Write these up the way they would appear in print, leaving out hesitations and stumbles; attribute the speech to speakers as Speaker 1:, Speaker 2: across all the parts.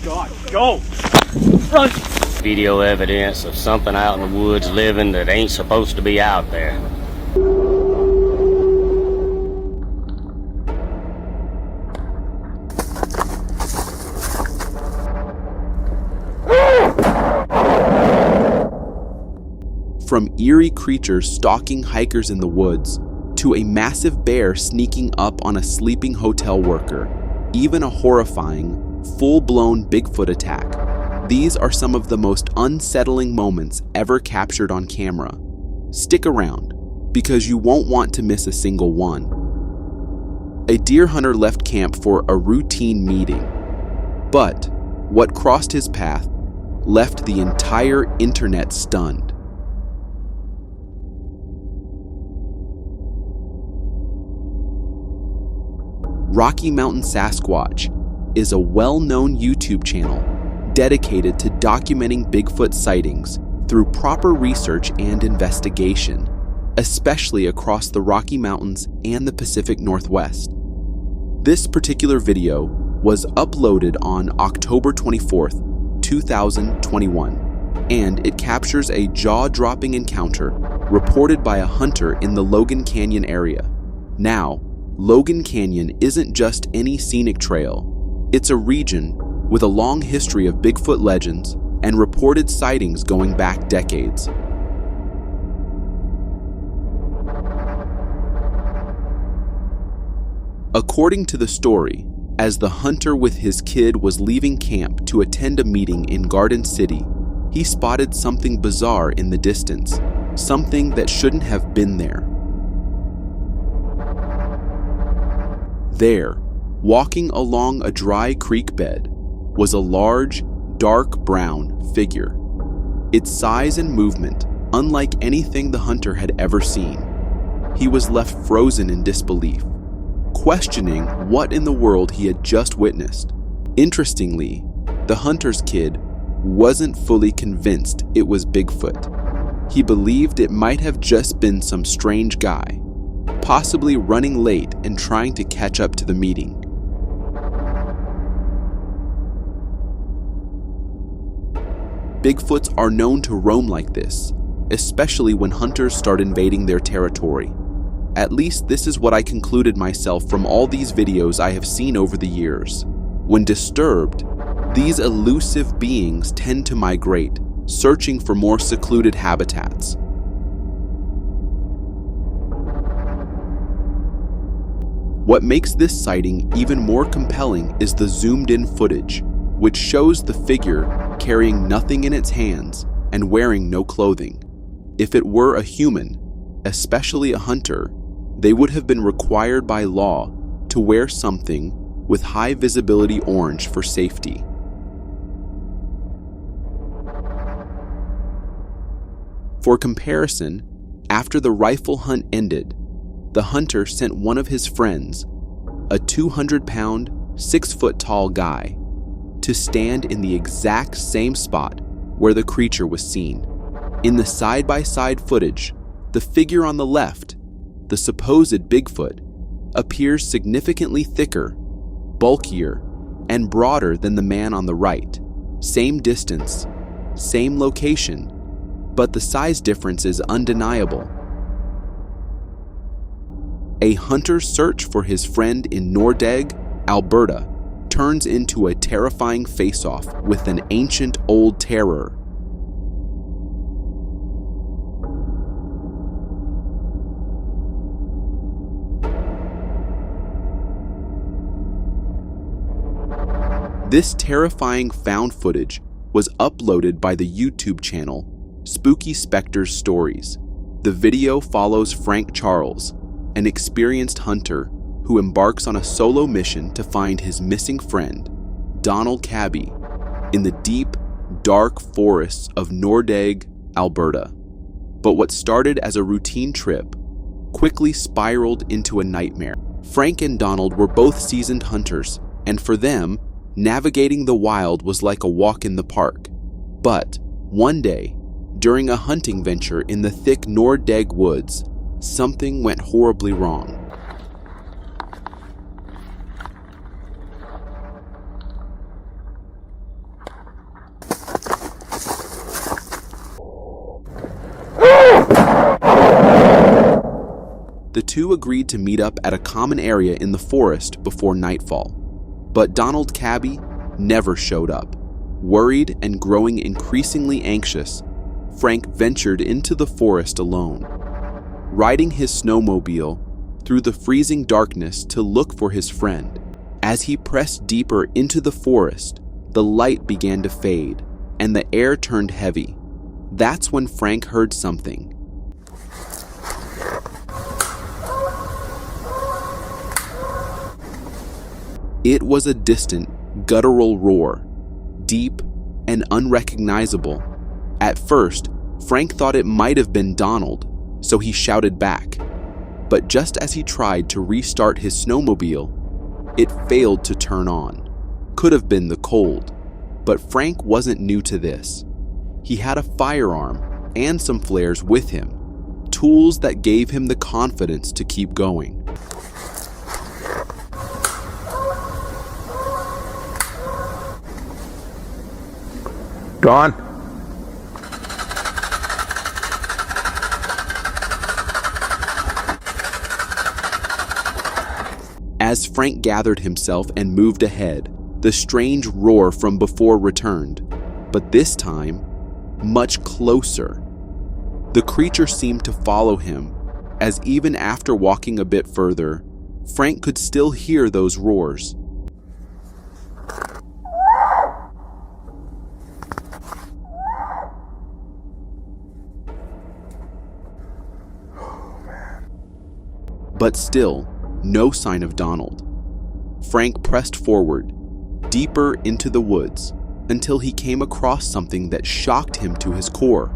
Speaker 1: God, go! Run!
Speaker 2: Video evidence of something out in the woods living that ain't supposed to be out there.
Speaker 3: From eerie creatures stalking hikers in the woods, to a massive bear sneaking up on a sleeping hotel worker, even a horrifying, full-blown Bigfoot attack, these are some of the most unsettling moments ever captured on camera. Stick around, because you won't want to miss a single one. A deer hunter left camp for a routine meeting, but what crossed his path left the entire internet stunned. Rocky Mountain Sasquatch is a well-known YouTube channel dedicated to documenting Bigfoot sightings through proper research and investigation, especially across the Rocky Mountains and the Pacific Northwest. This particular video was uploaded on October 24th, 2021, and it captures a jaw-dropping encounter reported by a hunter in the Logan Canyon area. Now, Logan Canyon isn't just any scenic trail. It's a region with a long history of Bigfoot legends and reported sightings going back decades. According to the story, as the hunter with his kid was leaving camp to attend a meeting in Garden City, he spotted something bizarre in the distance, something that shouldn't have been there. There, walking along a dry creek bed, was a large, dark brown figure. Its size and movement, unlike anything the hunter had ever seen. He was left frozen in disbelief, questioning what in the world he had just witnessed. Interestingly, the hunter's kid wasn't fully convinced it was Bigfoot. He believed it might have just been some strange guy, possibly running late and trying to catch up to the meeting. Bigfoots are known to roam like this, especially when hunters start invading their territory. At least this is what I concluded myself from all these videos I have seen over the years. When disturbed, these elusive beings tend to migrate, searching for more secluded habitats. What makes this sighting even more compelling is the zoomed-in footage, which shows the figure carrying nothing in its hands and wearing no clothing. If it were a human, especially a hunter, they would have been required by law to wear something with high visibility orange for safety. For comparison, after the rifle hunt ended, the hunter sent one of his friends, a 200-pound, 6-foot-tall guy, to stand in the exact same spot where the creature was seen. In the side-by-side footage, the figure on the left, the supposed Bigfoot, appears significantly thicker, bulkier, and broader than the man on the right. Same distance, same location, but the size difference is undeniable. A hunter's search for his friend in Nordegg, Alberta, turns into a terrifying face-off with an ancient old terror. This terrifying found footage was uploaded by the YouTube channel Spooky Specters Stories. The video follows Frank Charles, an experienced hunter who embarks on a solo mission to find his missing friend, Donald Cabby, in the deep, dark forests of Nordegg, Alberta. But what started as a routine trip quickly spiraled into a nightmare. Frank and Donald were both seasoned hunters, and for them, navigating the wild was like a walk in the park. But one day, during a hunting venture in the thick Nordegg woods, something went horribly wrong. The two agreed to meet up at a common area in the forest before nightfall. But Donald Cabby never showed up. Worried and growing increasingly anxious, Frank ventured into the forest alone, riding his snowmobile through the freezing darkness to look for his friend. As he pressed deeper into the forest, the light began to fade and the air turned heavy. That's when Frank heard something. It was a distant, guttural roar, deep and unrecognizable. At first, Frank thought it might have been Donald, so he shouted back. But just as he tried to restart his snowmobile, it failed to turn on. Could have been the cold, but Frank wasn't new to this. He had a firearm and some flares with him, tools that gave him the confidence to keep going.
Speaker 4: Gone.
Speaker 3: As Frank gathered himself and moved ahead, the strange roar from before returned, but this time, much closer. The creature seemed to follow him, as even after walking a bit further, Frank could still hear those roars. But still, no sign of Donald. Frank pressed forward, deeper into the woods, until he came across something that shocked him to his core.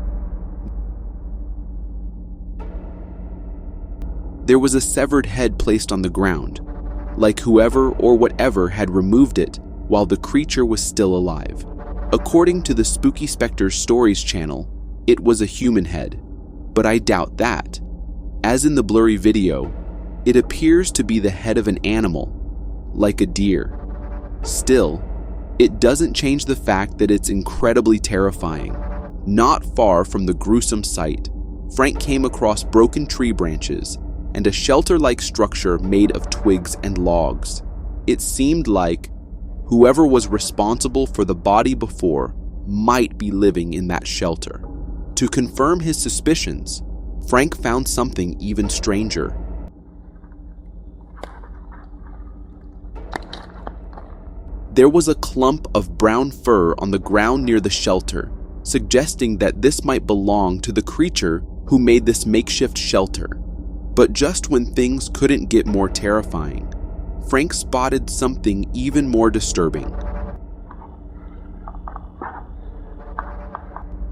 Speaker 3: There was a severed head placed on the ground, like whoever or whatever had removed it while the creature was still alive. According to the Spooky Specters Stories channel, it was a human head, but I doubt that. As in the blurry video, it appears to be the head of an animal, like a deer. Still, it doesn't change the fact that it's incredibly terrifying. Not far from the gruesome sight, Frank came across broken tree branches and a shelter-like structure made of twigs and logs. It seemed like whoever was responsible for the body before might be living in that shelter. To confirm his suspicions, Frank found something even stranger. There was a clump of brown fur on the ground near the shelter, suggesting that this might belong to the creature who made this makeshift shelter. But just when things couldn't get more terrifying, Frank spotted something even more disturbing.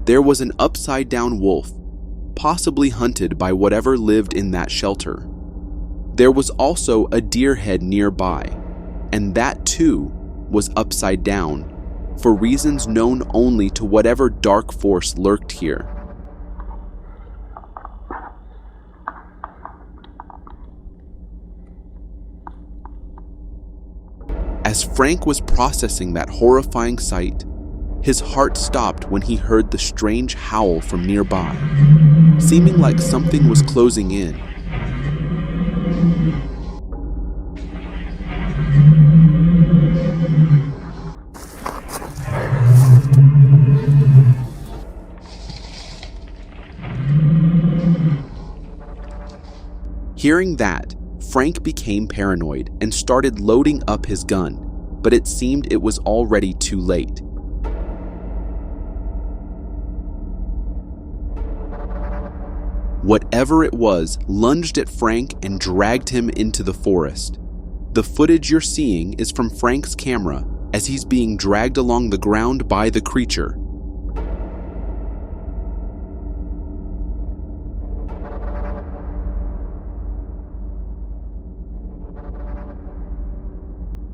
Speaker 3: There was an upside-down wolf, possibly hunted by whatever lived in that shelter. There was also a deer head nearby, and that too was upside down, for reasons known only to whatever dark force lurked here. As Frank was processing that horrifying sight, his heart stopped when he heard the strange howl from nearby, seeming like something was closing in. Hearing that, Frank became paranoid and started loading up his gun, but it seemed it was already too late. Whatever it was lunged at Frank and dragged him into the forest. The footage you're seeing is from Frank's camera as he's being dragged along the ground by the creature.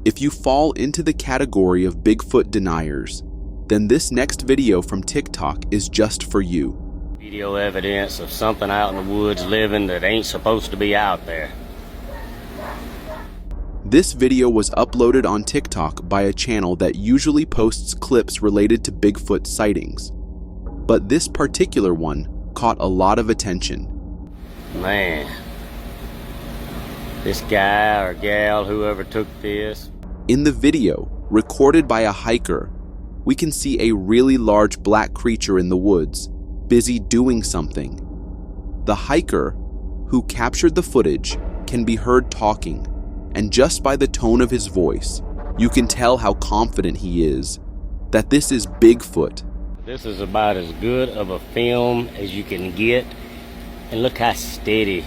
Speaker 3: If you fall into the category of Bigfoot deniers, then this next video from TikTok is just for you.
Speaker 2: Video evidence of something out in the woods living that ain't supposed to be out there.
Speaker 3: This video was uploaded on TikTok by a channel that usually posts clips related to Bigfoot sightings. But this particular one caught a lot of attention.
Speaker 2: Man, This guy or gal, whoever took this.
Speaker 3: In the video, recorded by a hiker, we can see a really large black creature in the woods, busy doing something. The hiker, who captured the footage, can be heard talking, and just by the tone of his voice, you can tell how confident he is that this is Bigfoot.
Speaker 2: This is about as good of a film as you can get, and look how steady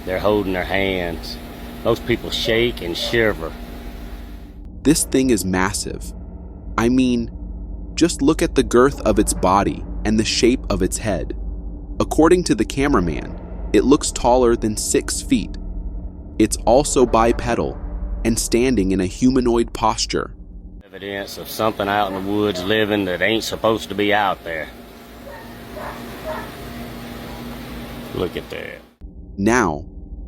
Speaker 2: they're holding their hands. Most people shake and shiver.
Speaker 3: This thing is massive. I mean, just look at the girth of its body and the shape of its head. According to the cameraman, it looks taller than 6 feet. It's also bipedal and standing in a humanoid posture.
Speaker 2: Evidence of something out in the woods living that ain't supposed to be out there. Look at that.
Speaker 3: Now,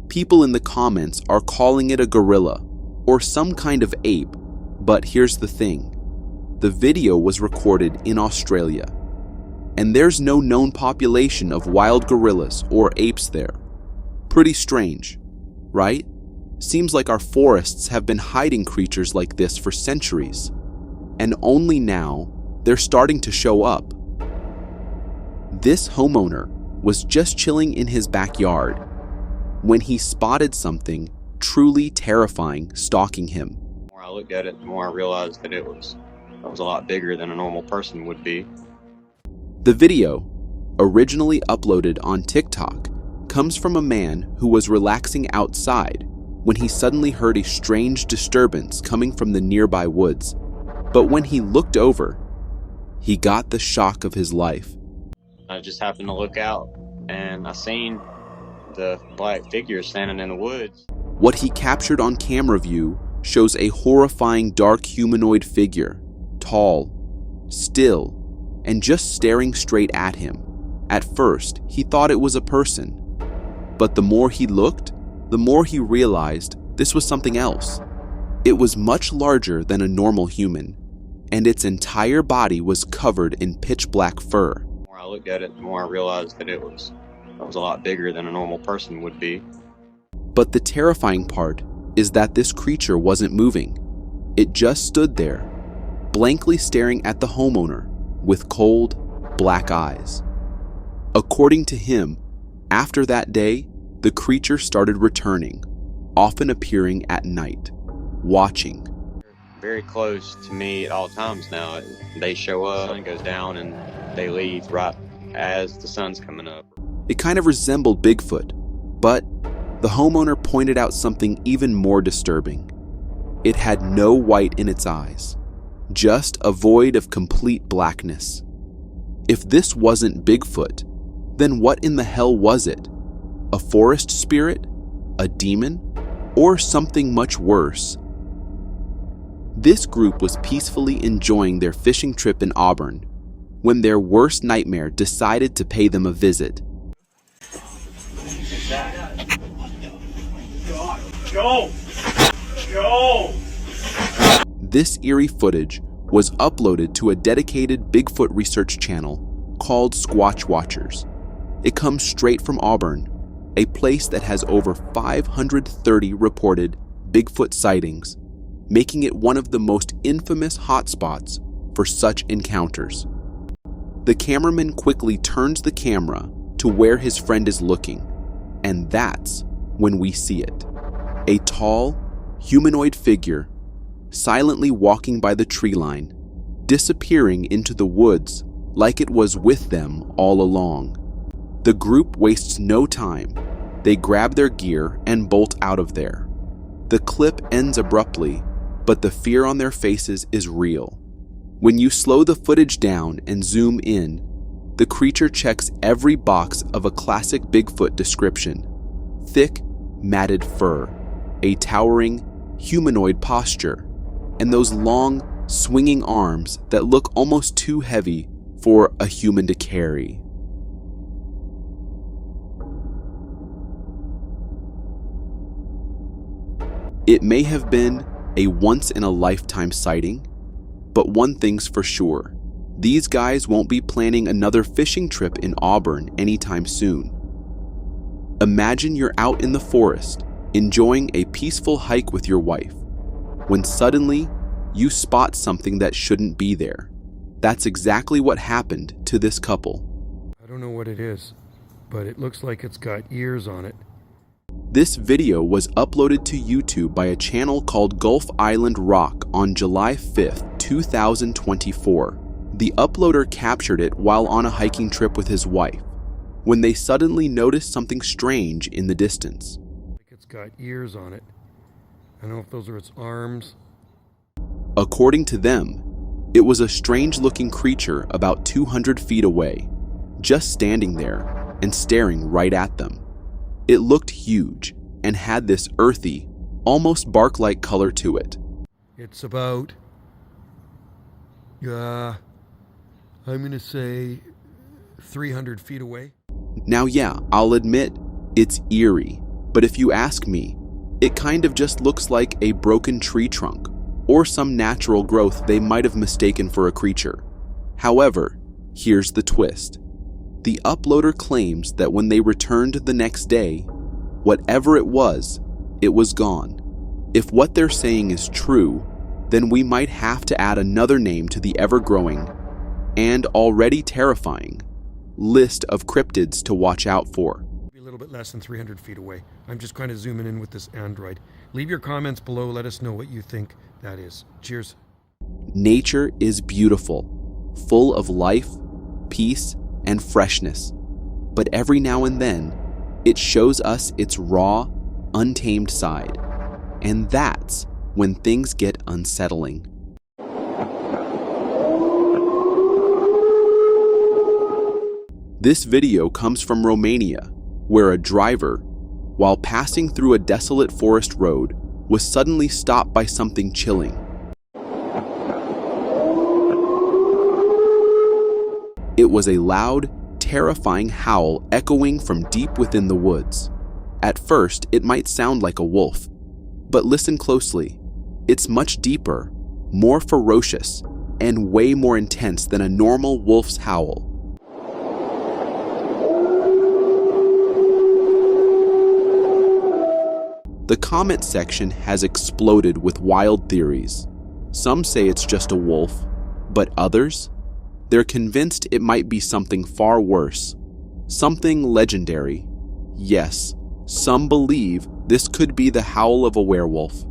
Speaker 3: people in the comments are calling it a gorilla or some kind of ape, but here's the thing. The video was recorded in Australia, and there's no known population of wild gorillas or apes there. Pretty strange, right? Seems like our forests have been hiding creatures like this for centuries, and only now they're starting to show up. This homeowner was just chilling in his backyard when he spotted something truly terrifying stalking him.
Speaker 5: The more I looked at it, the more I realized that it was a lot bigger than a normal person would be.
Speaker 3: The video, originally uploaded on TikTok, comes from a man who was relaxing outside when he suddenly heard a strange disturbance coming from the nearby woods. But when he looked over, he got the shock of his life.
Speaker 5: I just happened to look out, and I seen the black figure standing in the woods.
Speaker 3: What he captured on camera view shows a horrifying dark humanoid figure, tall, still, and just staring straight at him. At first, he thought it was a person, but the more he looked, the more he realized this was something else. It was much larger than a normal human, and its entire body was covered in pitch black fur.
Speaker 5: The more I looked at it, the more I realized that it was a lot bigger than a normal person would be.
Speaker 3: But the terrifying part is that this creature wasn't moving. It just stood there, blankly staring at the homeowner with cold, black eyes. According to him, after that day, the creature started returning, often appearing at night, watching.
Speaker 5: Very close to me at all times now. They show up, the sun goes down, and they leave right as the sun's coming up.
Speaker 3: It kind of resembled Bigfoot, but the homeowner pointed out something even more disturbing. It had no white in its eyes, just a void of complete blackness. If this wasn't Bigfoot, then what in the hell was it? A forest spirit? A demon? Or something much worse? This group was peacefully enjoying their fishing trip in Auburn when their worst nightmare decided to pay them a visit.
Speaker 1: Go! Go!
Speaker 3: This eerie footage was uploaded to a dedicated Bigfoot research channel called Squatch Watchers. It comes straight from Auburn, a place that has over 530 reported Bigfoot sightings, making it one of the most infamous hotspots for such encounters. The cameraman quickly turns the camera to where his friend is looking, and that's when we see it. A tall, humanoid figure silently walking by the tree line, disappearing into the woods like it was with them all along. The group wastes no time. They grab their gear and bolt out of there. The clip ends abruptly, but the fear on their faces is real. When you slow the footage down and zoom in, the creature checks every box of a classic Bigfoot description. Thick, matted fur, a towering, humanoid posture, and those long, swinging arms that look almost too heavy for a human to carry. It may have been a once-in-a-lifetime sighting, but one thing's for sure. These guys won't be planning another fishing trip in Auburn anytime soon. Imagine you're out in the forest, enjoying a peaceful hike with your wife, when suddenly you spot something that shouldn't be there. That's exactly what happened to this couple.
Speaker 6: I don't know what it is, but it looks like it's got ears on it.
Speaker 3: This video was uploaded to YouTube by a channel called Gulf Island Rock on July 5th, 2024. The uploader captured it while on a hiking trip with his wife, when they suddenly noticed something strange in the distance.
Speaker 6: It's got ears on it. I don't know if those are its arms.
Speaker 3: According to them, it was a strange-looking creature about 200 feet away, just standing there and staring right at them. It looked huge and had this earthy, almost bark-like color to it.
Speaker 6: It's about, I'm going to say 300 feet away.
Speaker 3: Now yeah, I'll admit, it's eerie, but if you ask me, it kind of just looks like a broken tree trunk or some natural growth they might have mistaken for a creature. However, here's the twist. The uploader claims that when they returned the next day, whatever it was gone. If what they're saying is true, then we might have to add another name to the ever-growing and already terrifying list of cryptids to watch out for.
Speaker 6: A little bit less than 300 feet away. I'm just kind of zooming in with this Android. Leave your comments below. Let us know what you think that is. Cheers.
Speaker 3: Nature is beautiful, full of life, peace, and freshness. But every now and then, it shows us its raw, untamed side. And that's when things get unsettling. This video comes from Romania, where a driver, while passing through a desolate forest road, was suddenly stopped by something chilling. It was a loud, terrifying howl echoing from deep within the woods. At first, it might sound like a wolf, but listen closely. It's much deeper, more ferocious, and way more intense than a normal wolf's howl. The comment section has exploded with wild theories. Some say it's just a wolf, but others? They're convinced it might be something far worse. Something legendary. Yes, some believe this could be the howl of a werewolf.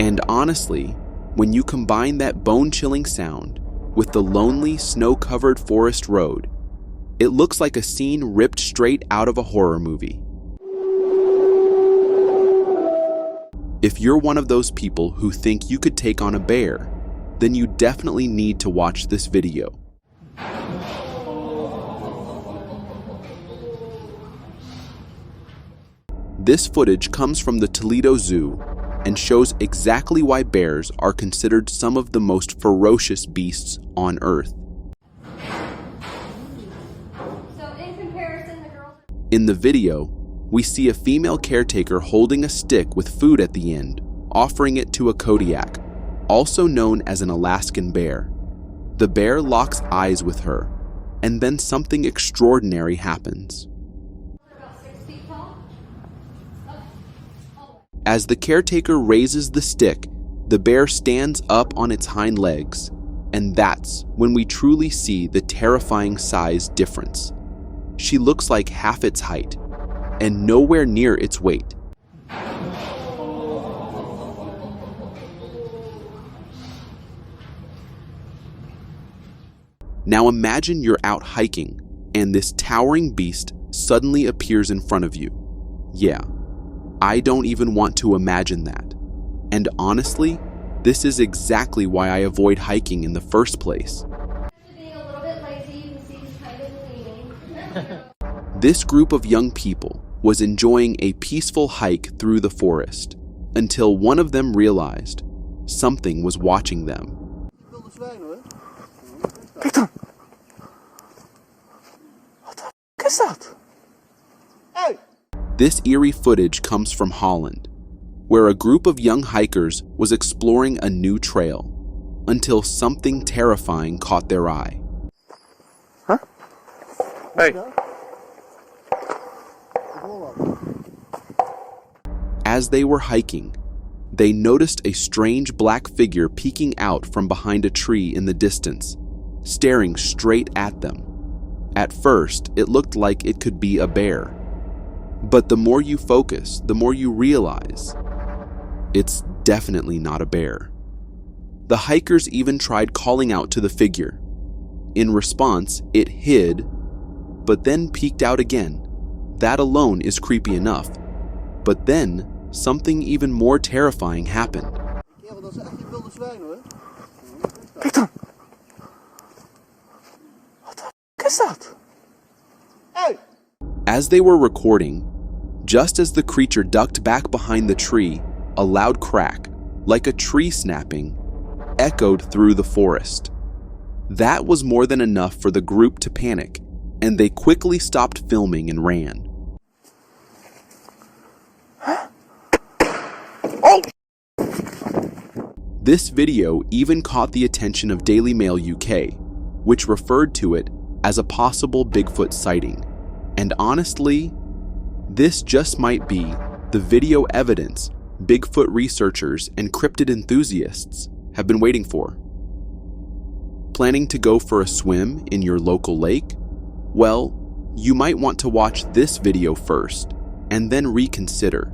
Speaker 3: And honestly, when you combine that bone-chilling sound with the lonely, snow-covered forest road, it looks like a scene ripped straight out of a horror movie. If you're one of those people who think you could take on a bear, then you definitely need to watch this video. This footage comes from the Toledo Zoo and shows exactly why bears are considered some of the most ferocious beasts on Earth. In the video, we see a female caretaker holding a stick with food at the end, offering it to a Kodiak, also known as an Alaskan bear. The bear locks eyes with her, and then something extraordinary happens. As the caretaker raises the stick, the bear stands up on its hind legs, and that's when we truly see the terrifying size difference. She looks like half its height, and nowhere near its weight. Now imagine you're out hiking, and this towering beast suddenly appears in front of you. Yeah, I don't even want to imagine that. And honestly, this is exactly why I avoid hiking in the first place. This group of young people was enjoying a peaceful hike through the forest until one of them realized something was watching them. This eerie footage comes from Holland, where a group of young hikers was exploring a new trail until something terrifying caught their eye.
Speaker 4: Huh? Hey.
Speaker 3: as they were hiking, they noticed a strange black figure peeking out from behind a tree in the distance, staring straight at them. At first, it looked like it could be a bear. But the more you focus, the more you realize it's definitely not a bear. The hikers even tried calling out to the figure. In response, it hid, but then peeked out again. That alone is creepy enough. But then, something even more terrifying happened.
Speaker 4: Kijk dan. Wat de f*** is dat?
Speaker 3: As they were recording, just as the creature ducked back behind the tree, a loud crack, like a tree snapping, echoed through the forest. That was more than enough for the group to panic, and they quickly stopped filming and ran.
Speaker 4: Oh!
Speaker 3: This video even caught the attention of Daily Mail UK, which referred to it as a possible Bigfoot sighting. And honestly, this just might be the video evidence Bigfoot researchers and cryptid enthusiasts have been waiting for. Planning to go for a swim in your local lake? Well, you might want to watch this video first and then reconsider.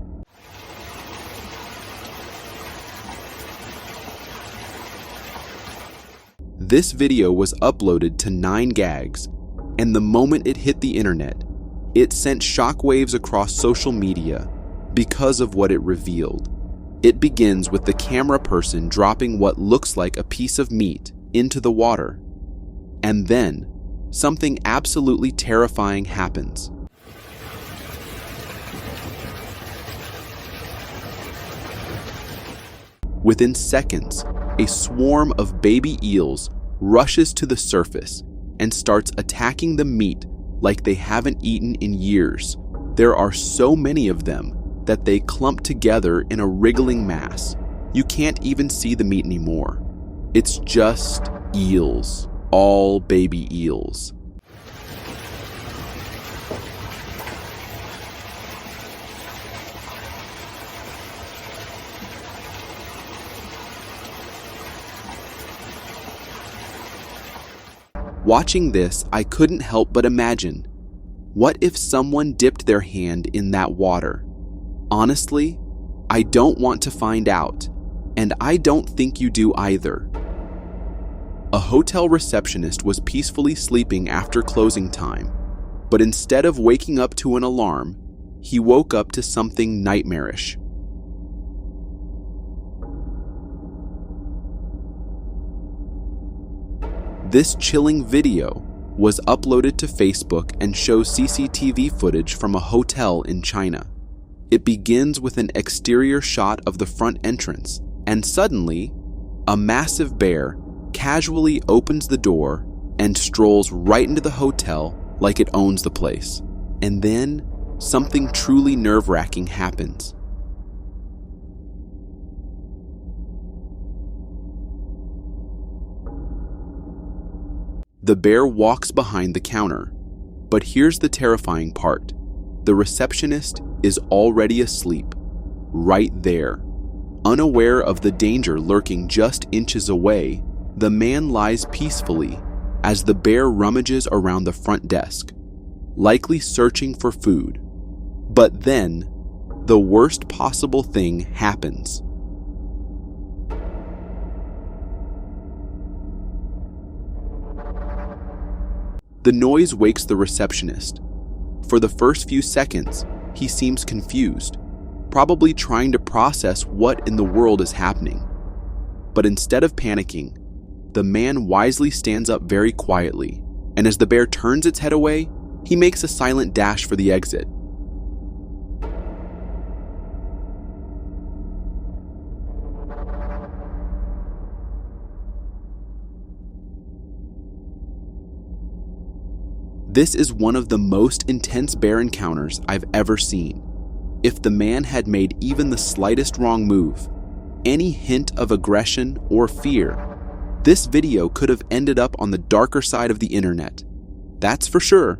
Speaker 3: This video was uploaded to 9gags, and the moment it hit the internet, it sent shockwaves across social media because of what it revealed. It begins with the camera person dropping what looks like a piece of meat into the water, and then something absolutely terrifying happens. Within seconds, a swarm of baby eels rushes to the surface and starts attacking the meat like they haven't eaten in years. There are so many of them that they clump together in a wriggling mass. You can't even see the meat anymore. It's just eels, all baby eels. Watching this, I couldn't help but imagine, what if someone dipped their hand in that water? Honestly, I don't want to find out, and I don't think you do either. A hotel receptionist was peacefully sleeping after closing time, but instead of waking up to an alarm, he woke up to something nightmarish. This chilling video was uploaded to Facebook and shows CCTV footage from a hotel in China. It begins with an exterior shot of the front entrance, and suddenly, a massive bear casually opens the door and strolls right into the hotel like it owns the place. And then, something truly nerve-wracking happens. The bear walks behind the counter, but here's the terrifying part. The receptionist is already asleep, right there. Unaware of the danger lurking just inches away, the man lies peacefully as the bear rummages around the front desk, likely searching for food. But then, the worst possible thing happens. The noise wakes the receptionist. For the first few seconds, he seems confused, probably trying to process what in the world is happening. But instead of panicking, the man wisely stands up very quietly, and as the bear turns its head away, he makes a silent dash for the exit. This is one of the most intense bear encounters I've ever seen. If the man had made even the slightest wrong move, any hint of aggression or fear, this video could have ended up on the darker side of the internet. That's for sure.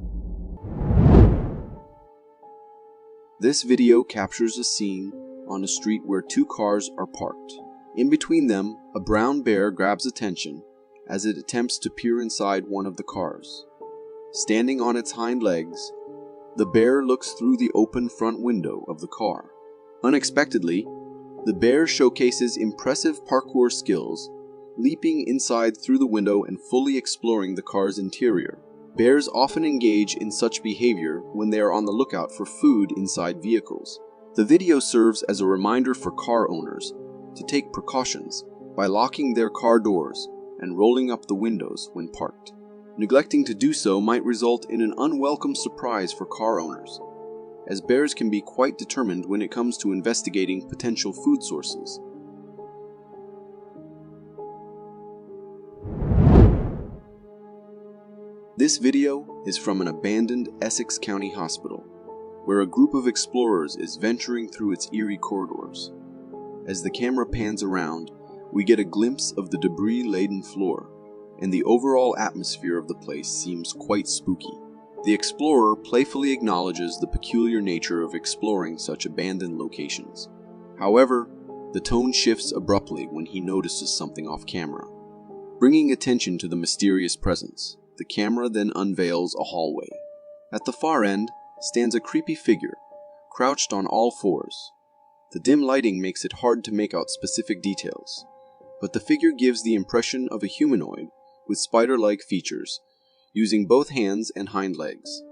Speaker 3: This video captures a scene on a street where two cars are parked. In between them, a brown bear grabs attention as it attempts to peer inside one of the cars. Standing on its hind legs, the bear looks through the open front window of the car. Unexpectedly, the bear showcases impressive parkour skills, leaping inside through the window and fully exploring the car's interior. Bears often engage in such behavior when they are on the lookout for food inside vehicles. The video serves as a reminder for car owners to take precautions by locking their car doors and rolling up the windows when parked. Neglecting to do so might result in an unwelcome surprise for car owners, as bears can be quite determined when it comes to investigating potential food sources. This video is from an abandoned Essex County hospital, where a group of explorers is venturing through its eerie corridors. As the camera pans around, we get a glimpse of the debris-laden floor, and the overall atmosphere of the place seems quite spooky. The explorer playfully acknowledges the peculiar nature of exploring such abandoned locations. However, the tone shifts abruptly when he notices something off camera. Bringing attention to the mysterious presence, the camera then unveils a hallway. At the far end stands a creepy figure, crouched on all fours. The dim lighting makes it hard to make out specific details, but the figure gives the impression of a humanoid with spider-like features, using both hands and hind legs.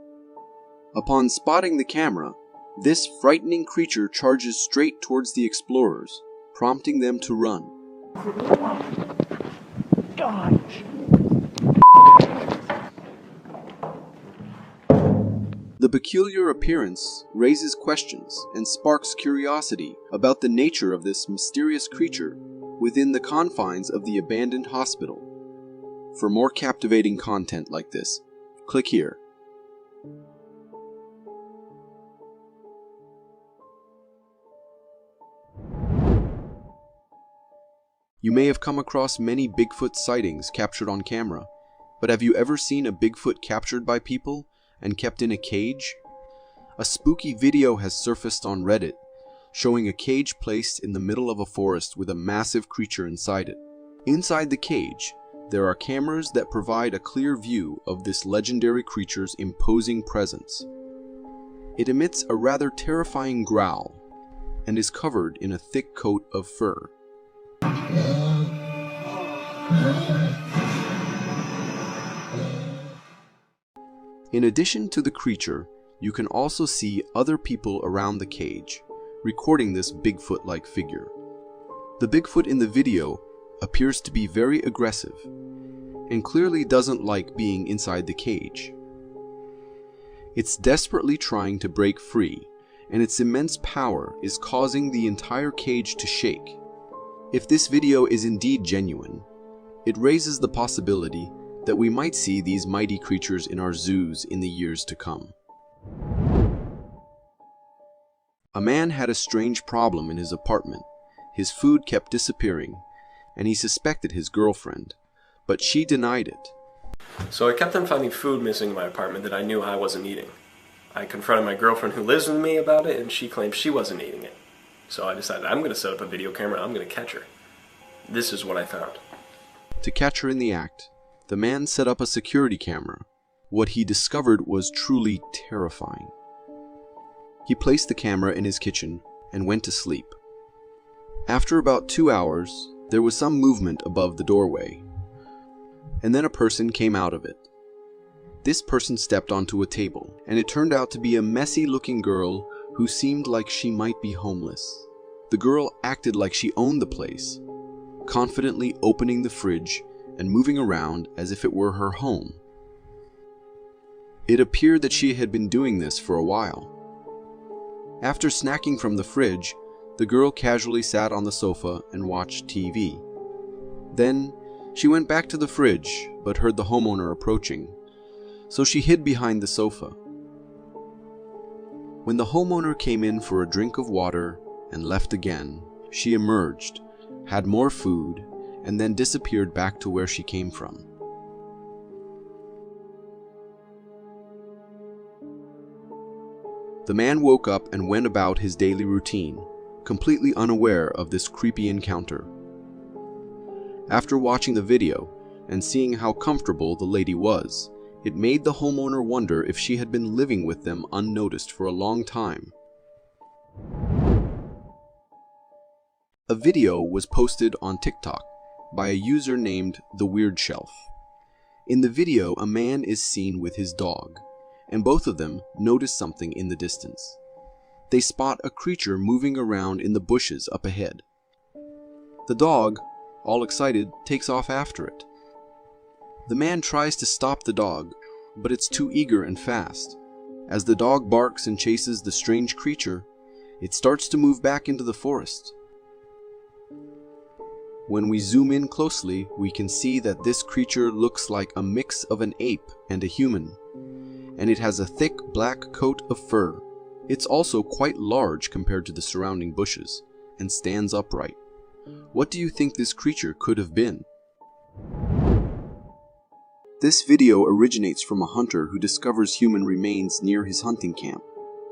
Speaker 3: Upon spotting the camera, this frightening creature charges straight towards the explorers, prompting them to run. The peculiar appearance raises questions and sparks curiosity about the nature of this mysterious creature within the confines of the abandoned hospital. For more captivating content like this, click here. You may have come across many Bigfoot sightings captured on camera, but have you ever seen a Bigfoot captured by people and kept in a cage? A spooky video has surfaced on Reddit, showing a cage placed in the middle of a forest with a massive creature inside it. Inside the cage, there are cameras that provide a clear view of this legendary creature's imposing presence. It emits a rather terrifying growl and is covered in a thick coat of fur. In addition to the creature, you can also see other people around the cage, recording this Bigfoot-like figure. The Bigfoot in the video appears to be very aggressive and clearly doesn't like being inside the cage. It's desperately trying to break free, and its immense power is causing the entire cage to shake. If this video is indeed genuine, it raises the possibility that we might see these mighty creatures in our zoos in the years to come. A man had a strange problem in his apartment. His food kept disappearing, and he suspected his girlfriend, but she denied it.
Speaker 7: So I kept on finding food missing in my apartment that I knew I wasn't eating. I confronted my girlfriend who lives with me about it, and she claimed she wasn't eating it. So I decided I'm going to set up a video camera and I'm going to catch her. This is what I found.
Speaker 3: To catch her in the act, the man set up a security camera. What he discovered was truly terrifying. He placed the camera in his kitchen and went to sleep. After about 2 hours, there was some movement above the doorway, and then a person came out of it. This person stepped onto a table, and it turned out to be a messy-looking girl who seemed like she might be homeless. The girl acted like she owned the place, confidently opening the fridge and moving around as if it were her home. It appeared that she had been doing this for a while. After snacking from the fridge, the girl casually sat on the sofa and watched TV. Then, she went back to the fridge, but heard the homeowner approaching, so she hid behind the sofa. When the homeowner came in for a drink of water and left again, she emerged, had more food, and then disappeared back to where she came from. The man woke up and went about his daily routine, completely unaware of this creepy encounter. After watching the video and seeing how comfortable the lady was, it made the homeowner wonder if she had been living with them unnoticed for a long time. A video was posted on TikTok by a user named The Weird Shelf. In the video, a man is seen with his dog, and both of them notice something in the distance. They spot a creature moving around in the bushes up ahead. The dog, all excited, takes off after it. The man tries to stop the dog, but it's too eager and fast. As the dog barks and chases the strange creature, it starts to move back into the forest. When we zoom in closely, we can see that this creature looks like a mix of an ape and a human, and it has a thick black coat of fur. It's also quite large compared to the surrounding bushes, and stands upright. What do you think this creature could have been? This video originates from a hunter who discovers human remains near his hunting camp,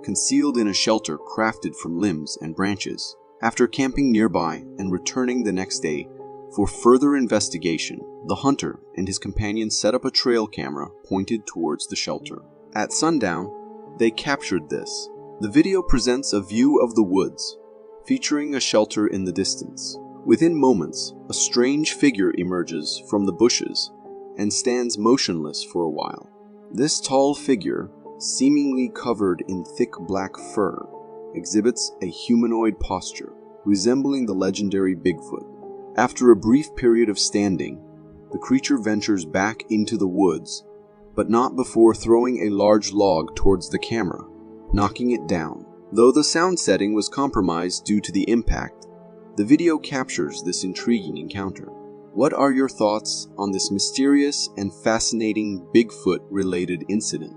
Speaker 3: concealed in a shelter crafted from limbs and branches. After camping nearby and returning the next day for further investigation, the hunter and his companion set up a trail camera pointed towards the shelter. At sundown, they captured this. The video presents a view of the woods, featuring a shelter in the distance. Within moments, a strange figure emerges from the bushes and stands motionless for a while. This tall figure, seemingly covered in thick black fur, exhibits a humanoid posture, resembling the legendary Bigfoot. After a brief period of standing, the creature ventures back into the woods, but not before throwing a large log towards the camera, knocking it down. Though the sound setting was compromised due to the impact, the video captures this intriguing encounter. What are your thoughts on this mysterious and fascinating Bigfoot-related incident?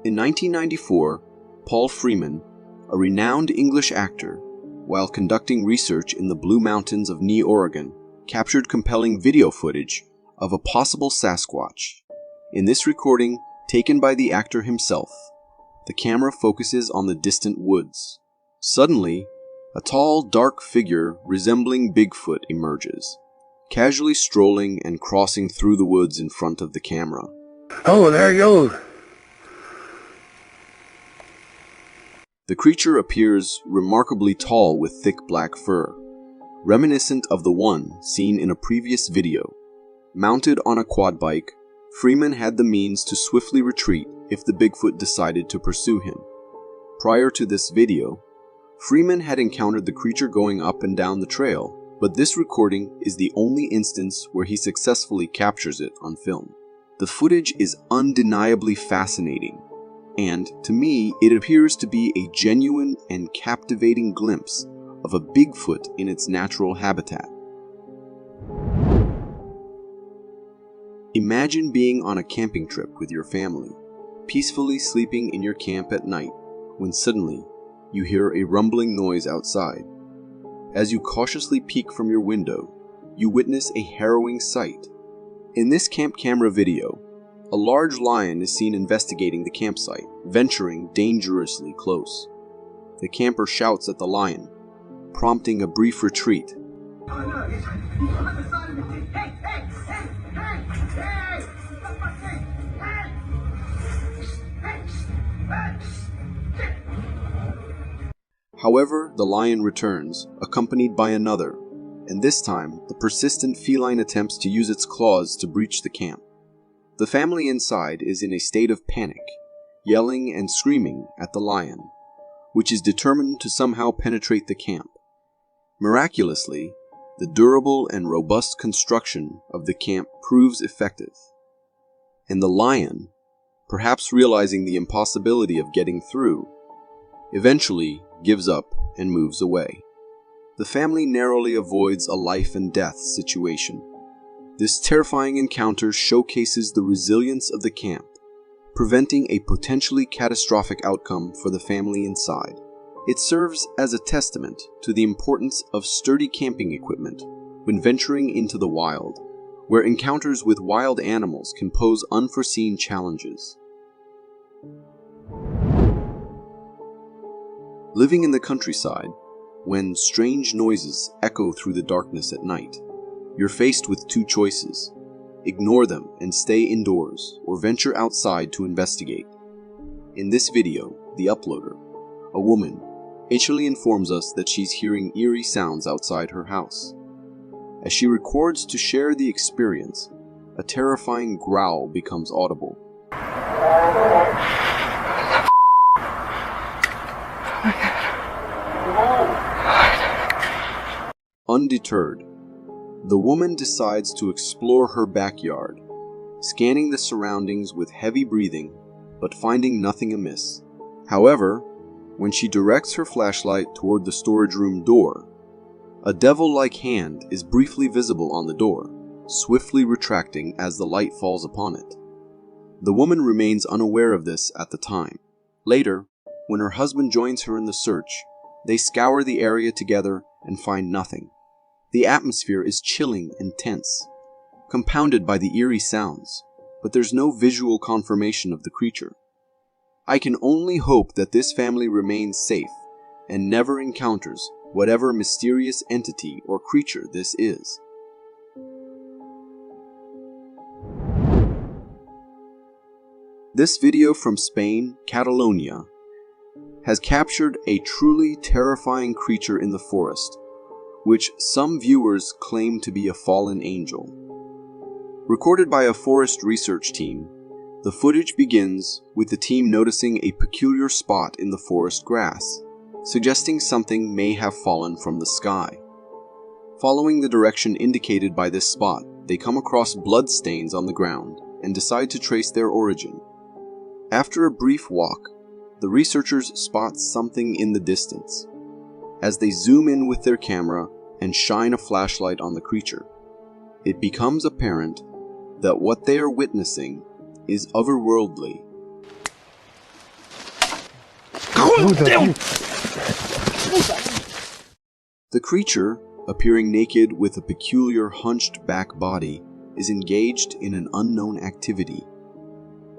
Speaker 3: In 1994, Paul Freeman, a renowned English actor, while conducting research in the Blue Mountains of New Oregon, captured compelling video footage of a possible Sasquatch. In this recording, taken by the actor himself, the camera focuses on the distant woods. Suddenly, a tall, dark figure resembling Bigfoot emerges, casually strolling and crossing through the woods in front of the camera.
Speaker 4: Oh, there he goes.
Speaker 3: The creature appears remarkably tall with thick black fur, reminiscent of the one seen in a previous video. Mounted on a quad bike, Freeman had the means to swiftly retreat if the Bigfoot decided to pursue him. Prior to this video, Freeman had encountered the creature going up and down the trail, but this recording is the only instance where he successfully captures it on film. The footage is undeniably fascinating, and to me, it appears to be a genuine and captivating glimpse of a Bigfoot in its natural habitat. Imagine being on a camping trip with your family, peacefully sleeping in your camp at night, when suddenly you hear a rumbling noise outside. As you cautiously peek from your window, you witness a harrowing sight. In this camp camera video, a large lion is seen investigating the campsite, venturing dangerously close. The camper shouts at the lion, prompting a brief retreat. However, the lion returns, accompanied by another, and this time, the persistent feline attempts to use its claws to breach the camp. The family inside is in a state of panic, yelling and screaming at the lion, which is determined to somehow penetrate the camp. Miraculously, the durable and robust construction of the camp proves effective, and the lion, perhaps realizing the impossibility of getting through, eventually gives up and moves away. The family narrowly avoids a life and death situation. This terrifying encounter showcases the resilience of the camp, preventing a potentially catastrophic outcome for the family inside. It serves as a testament to the importance of sturdy camping equipment when venturing into the wild, where encounters with wild animals can pose unforeseen challenges. Living in the countryside, when strange noises echo through the darkness at night, you're faced with two choices: ignore them and stay indoors, or venture outside to investigate. In this video, the uploader, a woman, initially informs us that she's hearing eerie sounds outside her house. As she records to share the experience, a terrifying growl becomes audible. Undeterred, the woman decides to explore her backyard, scanning the surroundings with heavy breathing, but finding nothing amiss. However, when she directs her flashlight toward the storage room door, a devil-like hand is briefly visible on the door, swiftly retracting as the light falls upon it. The woman remains unaware of this at the time. Later, when her husband joins her in the search, they scour the area together and find nothing. The atmosphere is chilling and tense, compounded by the eerie sounds, but there's no visual confirmation of the creature. I can only hope that this family remains safe and never encounters whatever mysterious entity or creature this is. This video from Spain, Catalonia, has captured a truly terrifying creature in the forest, which some viewers claim to be a fallen angel. Recorded by a forest research team, the footage begins with the team noticing a peculiar spot in the forest grass, suggesting something may have fallen from the sky. Following the direction indicated by this spot, they come across blood stains on the ground and decide to trace their origin. After a brief walk, the researchers spot something in the distance. As they zoom in with their camera and shine a flashlight on the creature, it becomes apparent that what they are witnessing is otherworldly. The creature, appearing naked with a peculiar hunched back body, is engaged in an unknown activity.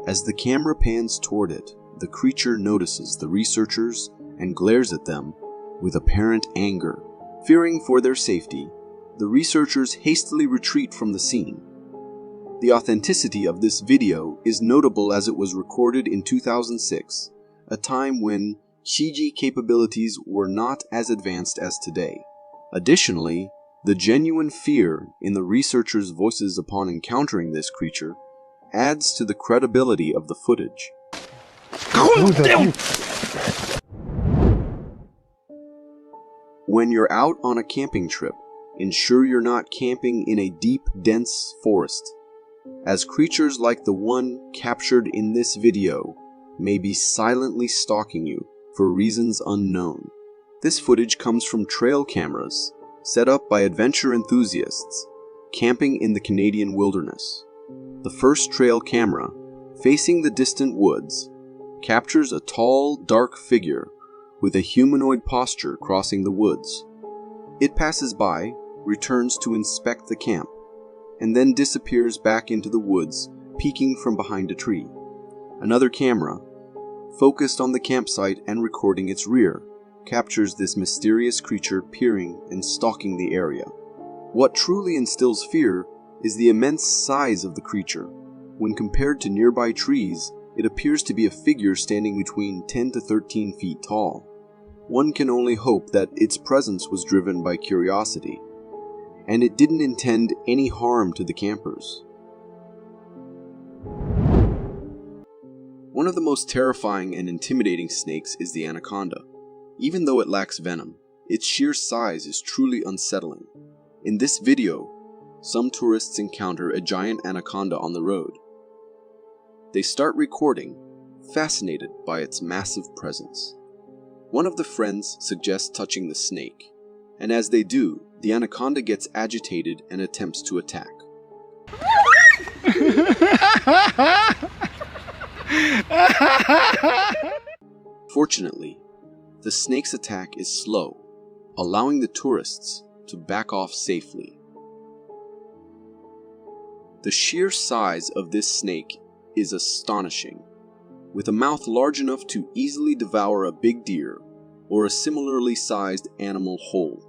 Speaker 3: As the camera pans toward it, the creature notices the researchers and glares at them with apparent anger. Fearing for their safety, the researchers hastily retreat from the scene. The authenticity of this video is notable as it was recorded in 2006, a time when CG capabilities were not as advanced as today. Additionally, the genuine fear in the researchers' voices upon encountering this creature adds to the credibility of the footage. When you're out on a camping trip, ensure you're not camping in a deep, dense forest, as creatures like the one captured in this video may be silently stalking you for reasons unknown. This footage comes from trail cameras set up by adventure enthusiasts camping in the Canadian wilderness. The first trail camera, facing the distant woods, captures a tall, dark figure with a humanoid posture crossing the woods. It passes by, returns to inspect the camp, and then disappears back into the woods, peeking from behind a tree. Another camera, focused on the campsite and recording its rear, captures this mysterious creature peering and stalking the area. What truly instills fear is the immense size of the creature. When compared to nearby trees, it appears to be a figure standing between 10 to 13 feet tall. One can only hope that its presence was driven by curiosity, and it didn't intend any harm to the campers. One of the most terrifying and intimidating snakes is the anaconda. Even though it lacks venom, its sheer size is truly unsettling. In this video, some tourists encounter a giant anaconda on the road. They start recording, fascinated by its massive presence. One of the friends suggests touching the snake, and as they do, the anaconda gets agitated and attempts to attack. Fortunately, the snake's attack is slow, allowing the tourists to back off safely. The sheer size of this snake is astonishing. With a mouth large enough to easily devour a big deer, or a similarly sized animal whole.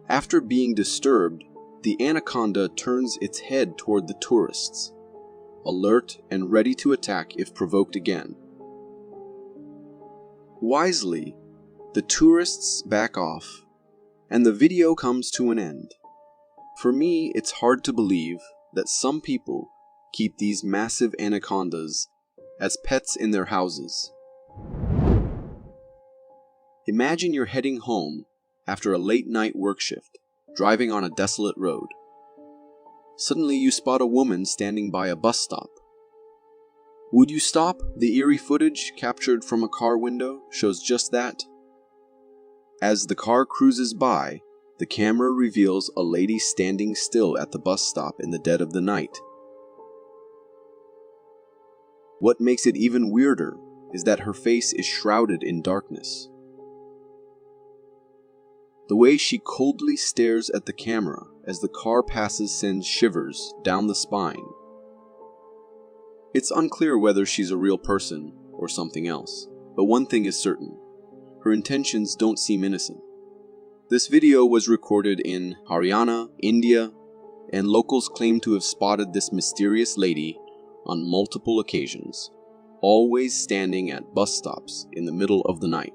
Speaker 3: After being disturbed, the anaconda turns its head toward the tourists, alert and ready to attack if provoked again. Wisely, the tourists back off, and the video comes to an end. For me, it's hard to believe that some people keep these massive anacondas as pets in their houses. Imagine you're heading home after a late-night work shift, driving on a desolate road. Suddenly you spot a woman standing by a bus stop. Would you stop? The eerie footage captured from a car window shows just that. As the car cruises by, the camera reveals a lady standing still at the bus stop in the dead of the night. What makes it even weirder is that her face is shrouded in darkness. The way she coldly stares at the camera as the car passes sends shivers down the spine. It's unclear whether she's a real person or something else, but one thing is certain: her intentions don't seem innocent. This video was recorded in Haryana, India, and locals claim to have spotted this mysterious lady on multiple occasions, always standing at bus stops in the middle of the night.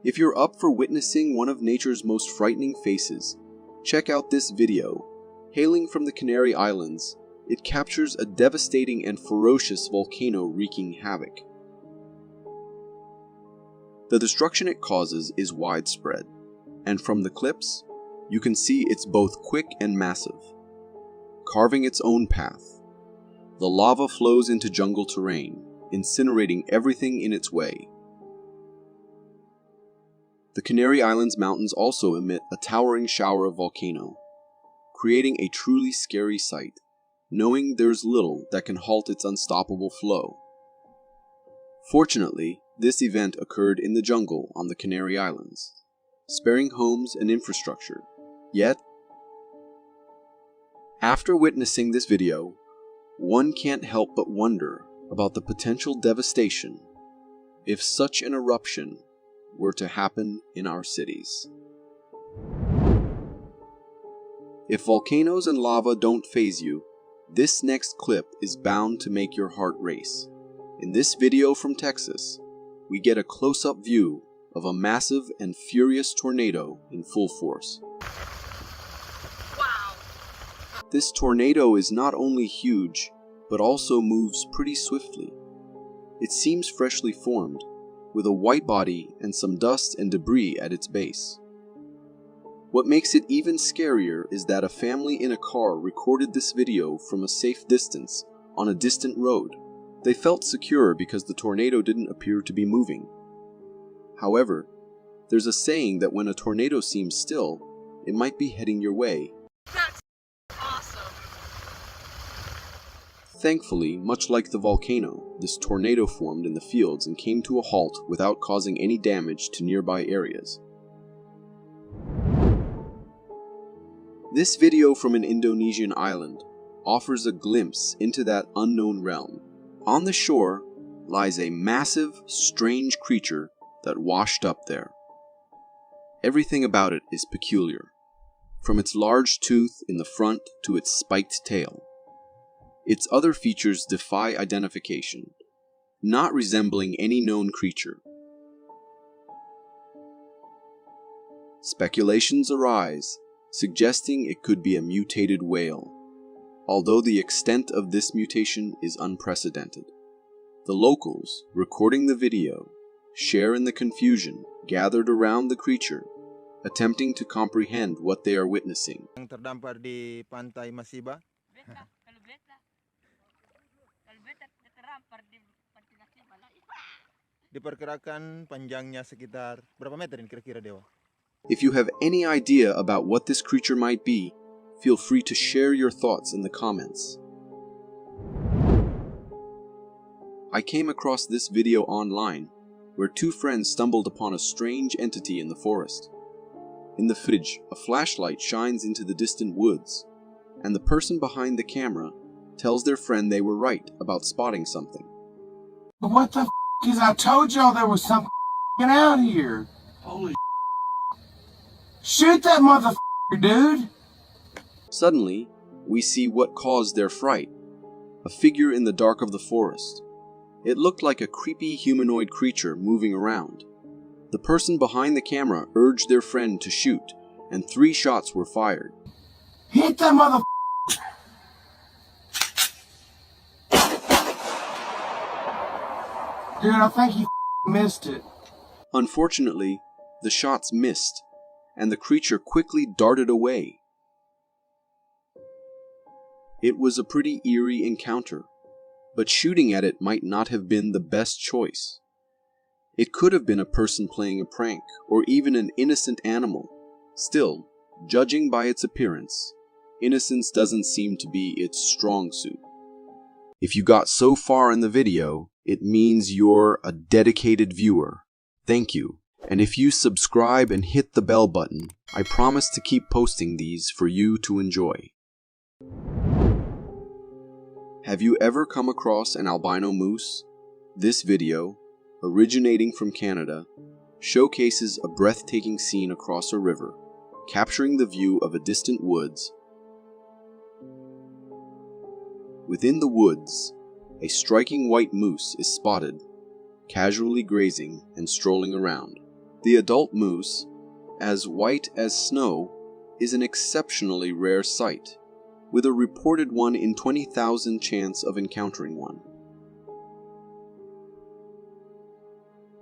Speaker 3: If you're up for witnessing one of nature's most frightening faces, check out this video. Hailing from the Canary Islands, it captures a devastating and ferocious volcano wreaking havoc. The destruction it causes is widespread, and from the clips, you can see it's both quick and massive, carving its own path. The lava flows into jungle terrain, incinerating everything in its way. The Canary Islands mountains also emit a towering shower of volcano, creating a truly scary sight, knowing there's little that can halt its unstoppable flow. Fortunately, this event occurred in the jungle on the Canary Islands, sparing homes and infrastructure. Yet, after witnessing this video, one can't help but wonder about the potential devastation if such an eruption were to happen in our cities. If volcanoes and lava don't faze you, this next clip is bound to make your heart race. In this video from Texas, we get a close-up view of a massive and furious tornado in full force.
Speaker 8: Wow!
Speaker 3: This tornado is not only huge, but also moves pretty swiftly. It seems freshly formed, with a white body and some dust and debris at its base. What makes it even scarier is that a family in a car recorded this video from a safe distance on a distant road. They felt secure because the tornado didn't appear to be moving. However, there's a saying that when a tornado seems still, it might be heading your way.
Speaker 8: That's awesome!
Speaker 3: Thankfully, much like the volcano, this tornado formed in the fields and came to a halt without causing any damage to nearby areas. This video from an Indonesian island offers a glimpse into that unknown realm. On the shore lies a massive, strange creature that washed up there. Everything about it is peculiar, from its large tooth in the front to its spiked tail. Its other features defy identification, not resembling any known creature. Speculations arise, suggesting it could be a mutated whale, although the extent of this mutation is unprecedented. The locals, recording the video, share in the confusion gathered around the creature, attempting to comprehend what they are witnessing.
Speaker 9: Yang terdampar di pantai Masiba. Diperkirakan panjangnya sekitar berapa meter ini kira-kira, Dewa?
Speaker 3: If you have any idea about what this creature might be, feel free to share your thoughts in the comments. I came across this video online, where two friends stumbled upon a strange entity in the forest. In the footage, a flashlight shines into the distant woods, and the person behind the camera tells their friend they were right about spotting something.
Speaker 4: What the Because I told y'all there was something out here.
Speaker 1: Holy
Speaker 4: Shoot that motherfucker, dude.
Speaker 3: Suddenly, we see what caused their fright. A figure in the dark of the forest. It looked like a creepy humanoid creature moving around. The person behind the camera urged their friend to shoot, and 3 shots were fired.
Speaker 4: Hit that motherfucker. Dude, I think he missed it.
Speaker 3: Unfortunately, the shots missed, and the creature quickly darted away. It was a pretty eerie encounter, but shooting at it might not have been the best choice. It could have been a person playing a prank, or even an innocent animal. Still, judging by its appearance, innocence doesn't seem to be its strong suit. If you got so far in the video, it means you're a dedicated viewer. Thank you. And if you subscribe and hit the bell button, I promise to keep posting these for you to enjoy. Have you ever come across an albino moose? This video, originating from Canada, showcases a breathtaking scene across a river, capturing the view of a distant woods. Within the woods, a striking white moose is spotted, casually grazing and strolling around. The adult moose, as white as snow, is an exceptionally rare sight, with a reported 1 in 20,000 chance of encountering one.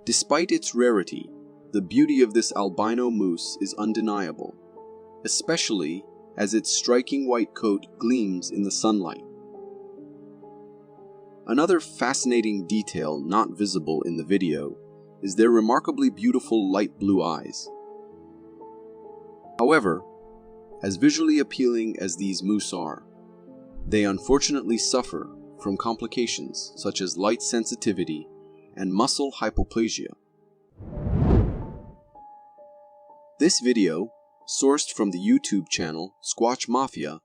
Speaker 3: Despite its rarity, the beauty of this albino moose is undeniable, especially as its striking white coat gleams in the sunlight. Another fascinating detail not visible in the video is their remarkably beautiful light blue eyes. However, as visually appealing as these moose are, they unfortunately suffer from complications such as light sensitivity and muscle hypoplasia. This video, sourced from the YouTube channel Squatch Mafia,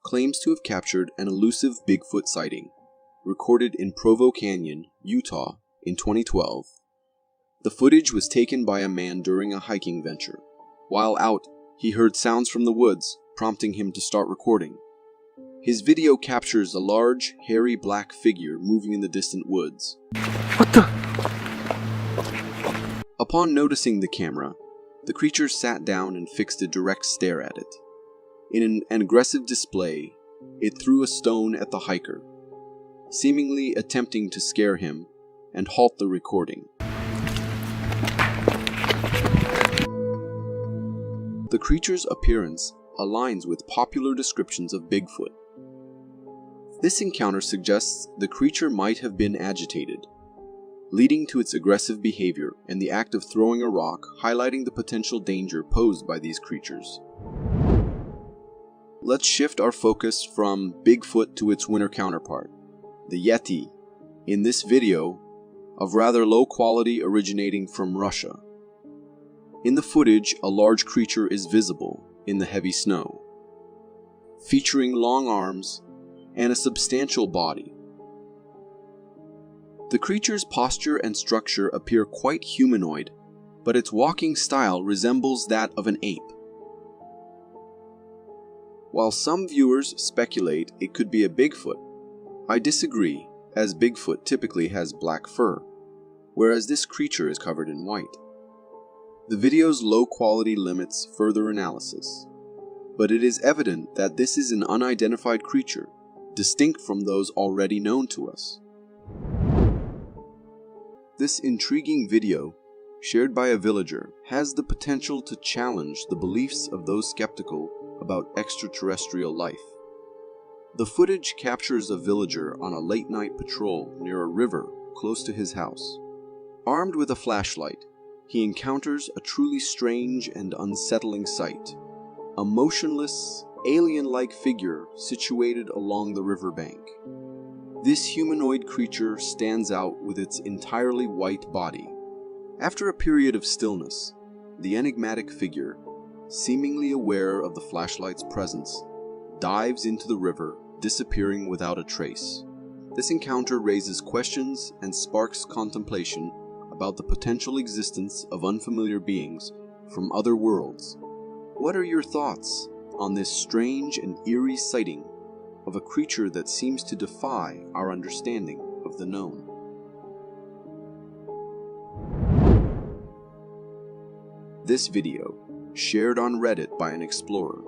Speaker 3: claims to have captured an elusive Bigfoot sighting, recorded in Provo Canyon, Utah in 2012. The footage was taken by a man during a hiking venture. While out, he heard sounds from the woods, prompting him to start recording. His video captures a large, hairy black figure moving in the distant woods.
Speaker 4: What the?
Speaker 3: Upon noticing the camera, the creature sat down and fixed a direct stare at it. In an aggressive display, it threw a stone at the hiker, seemingly attempting to scare him and halt the recording. The creature's appearance aligns with popular descriptions of Bigfoot. This encounter suggests the creature might have been agitated, leading to its aggressive behavior and the act of throwing a rock, highlighting the potential danger posed by these creatures. Let's shift our focus from Bigfoot to its winter counterpart, the Yeti, in this video of rather low quality originating from Russia. In the footage, a large creature is visible in the heavy snow, featuring long arms and a substantial body. The creature's posture and structure appear quite humanoid, but its walking style resembles that of an ape. While some viewers speculate it could be a Bigfoot, I disagree, as Bigfoot typically has black fur, whereas this creature is covered in white. The video's low quality limits further analysis, but it is evident that this is an unidentified creature, distinct from those already known to us. This intriguing video, shared by a villager, has the potential to challenge the beliefs of those skeptical about extraterrestrial life. The footage captures a villager on a late-night patrol near a river close to his house. Armed with a flashlight, he encounters a truly strange and unsettling sight. A motionless, alien-like figure situated along the riverbank. This humanoid creature stands out with its entirely white body. After a period of stillness, the enigmatic figure, seemingly aware of the flashlight's presence, dives into the river, disappearing without a trace. This encounter raises questions and sparks contemplation about the potential existence of unfamiliar beings from other worlds. What are your thoughts on this strange and eerie sighting of a creature that seems to defy our understanding of the known? This video, shared on Reddit by an explorer,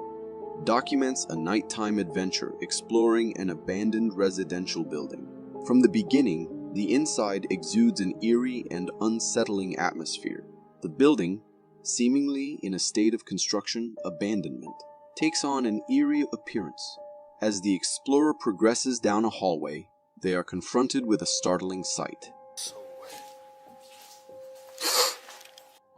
Speaker 3: documents a nighttime adventure exploring an abandoned residential building. From the beginning, the inside exudes an eerie and unsettling atmosphere. The building, seemingly in a state of construction abandonment, takes on an eerie appearance. As the explorer progresses down a hallway, they are confronted with a startling sight.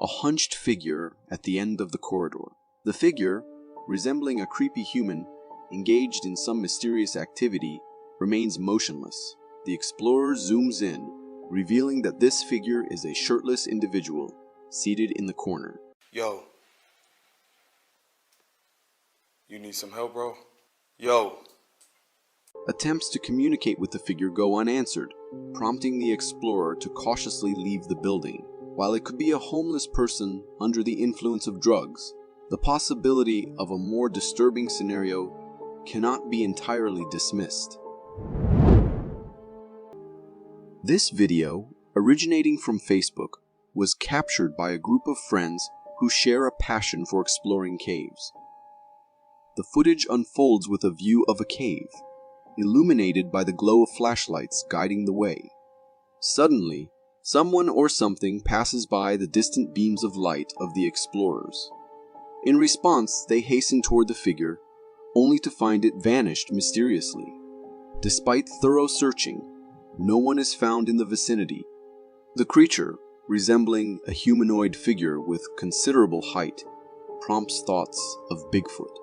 Speaker 3: A hunched figure at the end of the corridor. The figure, resembling a creepy human engaged in some mysterious activity, remains motionless. The explorer zooms in, revealing that this figure is a shirtless individual seated in the corner.
Speaker 10: Yo. You need some help, bro? Yo.
Speaker 3: Attempts to communicate with the figure go unanswered, prompting the explorer to cautiously leave the building. While it could be a homeless person under the influence of drugs, the possibility of a more disturbing scenario cannot be entirely dismissed. This video, originating from Facebook, was captured by a group of friends who share a passion for exploring caves. The footage unfolds with a view of a cave, illuminated by the glow of flashlights guiding the way. Suddenly, someone or something passes by the distant beams of light of the explorers. In response, they hasten toward the figure, only to find it vanished mysteriously. Despite thorough searching, no one is found in the vicinity. The creature, resembling a humanoid figure with considerable height, prompts thoughts of Bigfoot.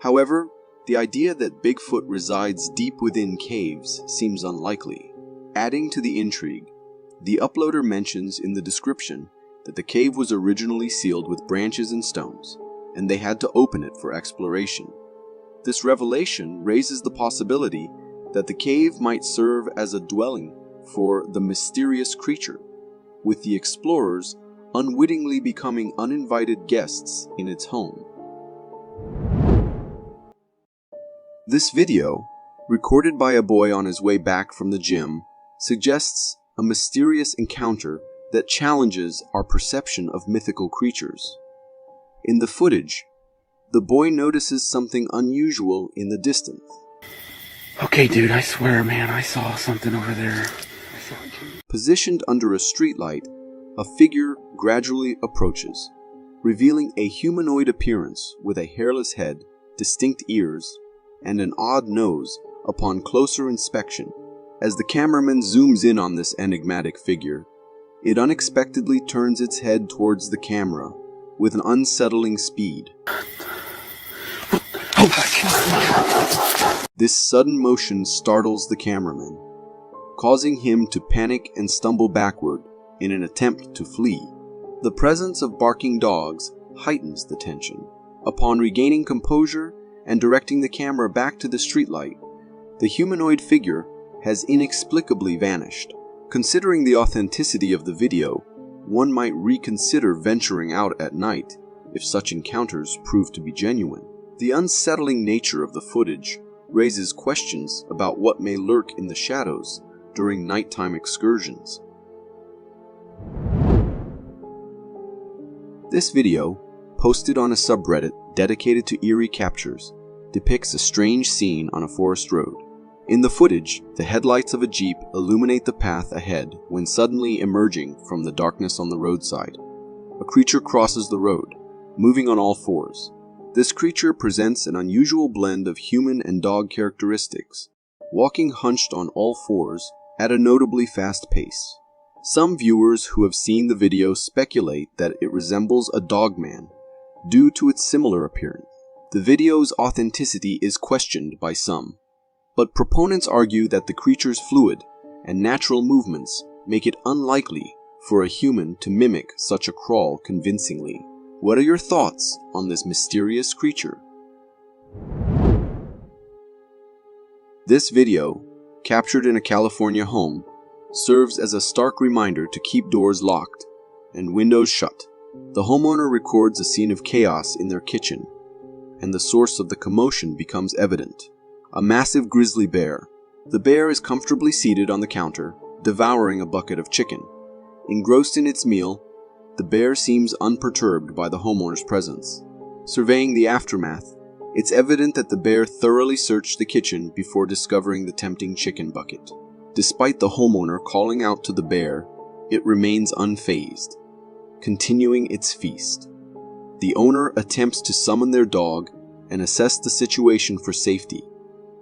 Speaker 3: However, the idea that Bigfoot resides deep within caves seems unlikely. Adding to the intrigue, the uploader mentions in the description that the cave was originally sealed with branches and stones, and they had to open it for exploration. This revelation raises the possibility that the cave might serve as a dwelling for the mysterious creature, with the explorers unwittingly becoming uninvited guests in its home. This video, recorded by a boy on his way back from the gym, suggests a mysterious encounter that challenges our perception of mythical creatures. In the footage, the boy notices something unusual in the distance.
Speaker 11: Okay, dude, I swear, man, I saw something over there.
Speaker 3: Positioned under a streetlight, a figure gradually approaches, revealing a humanoid appearance with a hairless head, distinct ears, and an odd nose upon closer inspection. As the cameraman zooms in on this enigmatic figure, it unexpectedly turns its head towards the camera with an unsettling speed. This sudden motion startles the cameraman, causing him to panic and stumble backward in an attempt to flee. The presence of barking dogs heightens the tension. Upon regaining composure and directing the camera back to the streetlight, the humanoid figure has inexplicably vanished. Considering the authenticity of the video, one might reconsider venturing out at night if such encounters prove to be genuine. The unsettling nature of the footage raises questions about what may lurk in the shadows during nighttime excursions. This video, posted on a subreddit dedicated to eerie captures, depicts a strange scene on a forest road. In the footage, the headlights of a Jeep illuminate the path ahead when suddenly emerging from the darkness on the roadside. A creature crosses the road, moving on all fours. This creature presents an unusual blend of human and dog characteristics, walking hunched on all fours at a notably fast pace. Some viewers who have seen the video speculate that it resembles a dog man due to its similar appearance. The video's authenticity is questioned by some, but proponents argue that the creature's fluid and natural movements make it unlikely for a human to mimic such a crawl convincingly. What are your thoughts on this mysterious creature? This video, captured in a California home, serves as a stark reminder to keep doors locked and windows shut. The homeowner records a scene of chaos in their kitchen, and the source of the commotion becomes evident. A massive grizzly bear. The bear is comfortably seated on the counter, devouring a bucket of chicken. Engrossed in its meal, the bear seems unperturbed by the homeowner's presence. Surveying the aftermath, it's evident that the bear thoroughly searched the kitchen before discovering the tempting chicken bucket. Despite the homeowner calling out to the bear, it remains unfazed, continuing its feast. The owner attempts to summon their dog and assess the situation for safety,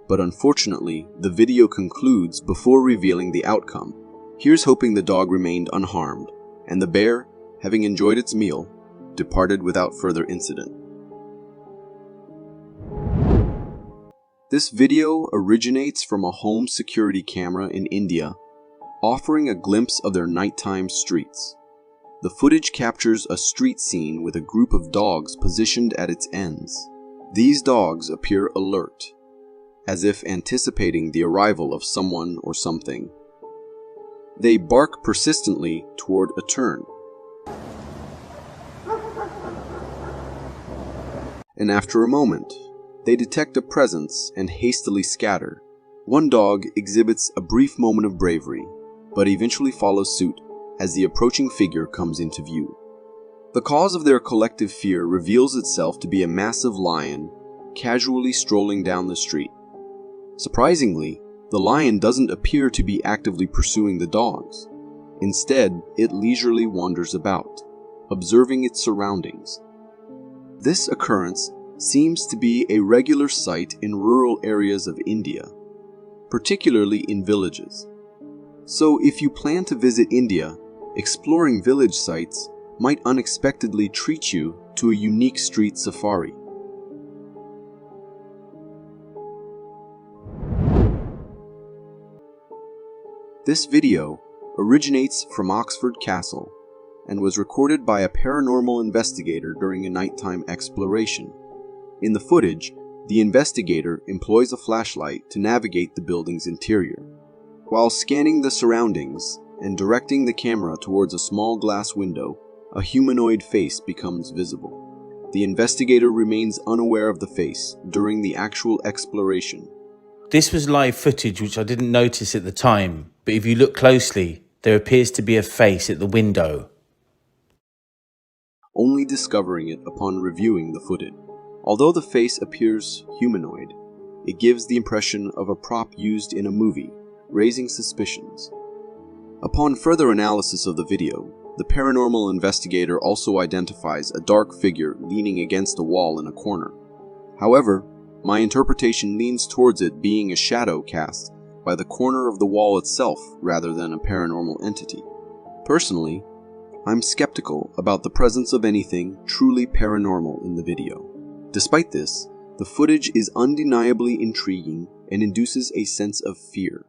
Speaker 3: but unfortunately, the video concludes before revealing the outcome. Here's hoping the dog remained unharmed, and the bear, having enjoyed its meal, departed without further incident. This video originates from a home security camera in India, offering a glimpse of their nighttime streets. The footage captures a street scene with a group of dogs positioned at its ends. These dogs appear alert, as if anticipating the arrival of someone or something. They bark persistently toward a turn. And after a moment, they detect a presence and hastily scatter. One dog exhibits a brief moment of bravery, but eventually follows suit as the approaching figure comes into view. The cause of their collective fear reveals itself to be a massive lion casually strolling down the street. Surprisingly, the lion doesn't appear to be actively pursuing the dogs. Instead, it leisurely wanders about, observing its surroundings. This occurrence seems to be a regular sight in rural areas of India, particularly in villages. So if you plan to visit India, exploring village sites might unexpectedly treat you to a unique street safari. This video originates from Oxford Castle and was recorded by a paranormal investigator during a nighttime exploration. In the footage, the investigator employs a flashlight to navigate the building's interior. While scanning the surroundings and directing the camera towards a small glass window, a humanoid face becomes visible. The investigator remains unaware of the face during the actual exploration.
Speaker 12: This was live footage which I didn't notice at the time, but if you look closely, there appears to be a face at the window.
Speaker 3: Only discovering it upon reviewing the footage. Although the face appears humanoid, it gives the impression of a prop used in a movie, raising suspicions. Upon further analysis of the video, the paranormal investigator also identifies a dark figure leaning against a wall in a corner. However, my interpretation leans towards it being a shadow cast by the corner of the wall itself rather than a paranormal entity. Personally, I'm skeptical about the presence of anything truly paranormal in the video. Despite this, the footage is undeniably intriguing and induces a sense of fear,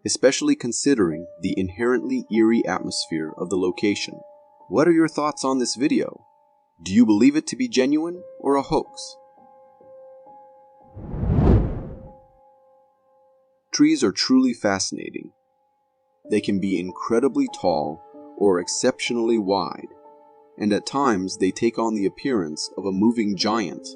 Speaker 3: especially considering the inherently eerie atmosphere of the location. What are your thoughts on this video? Do you believe it to be genuine or a hoax? Trees are truly fascinating. They can be incredibly tall or exceptionally wide, and at times they take on the appearance of a moving giant,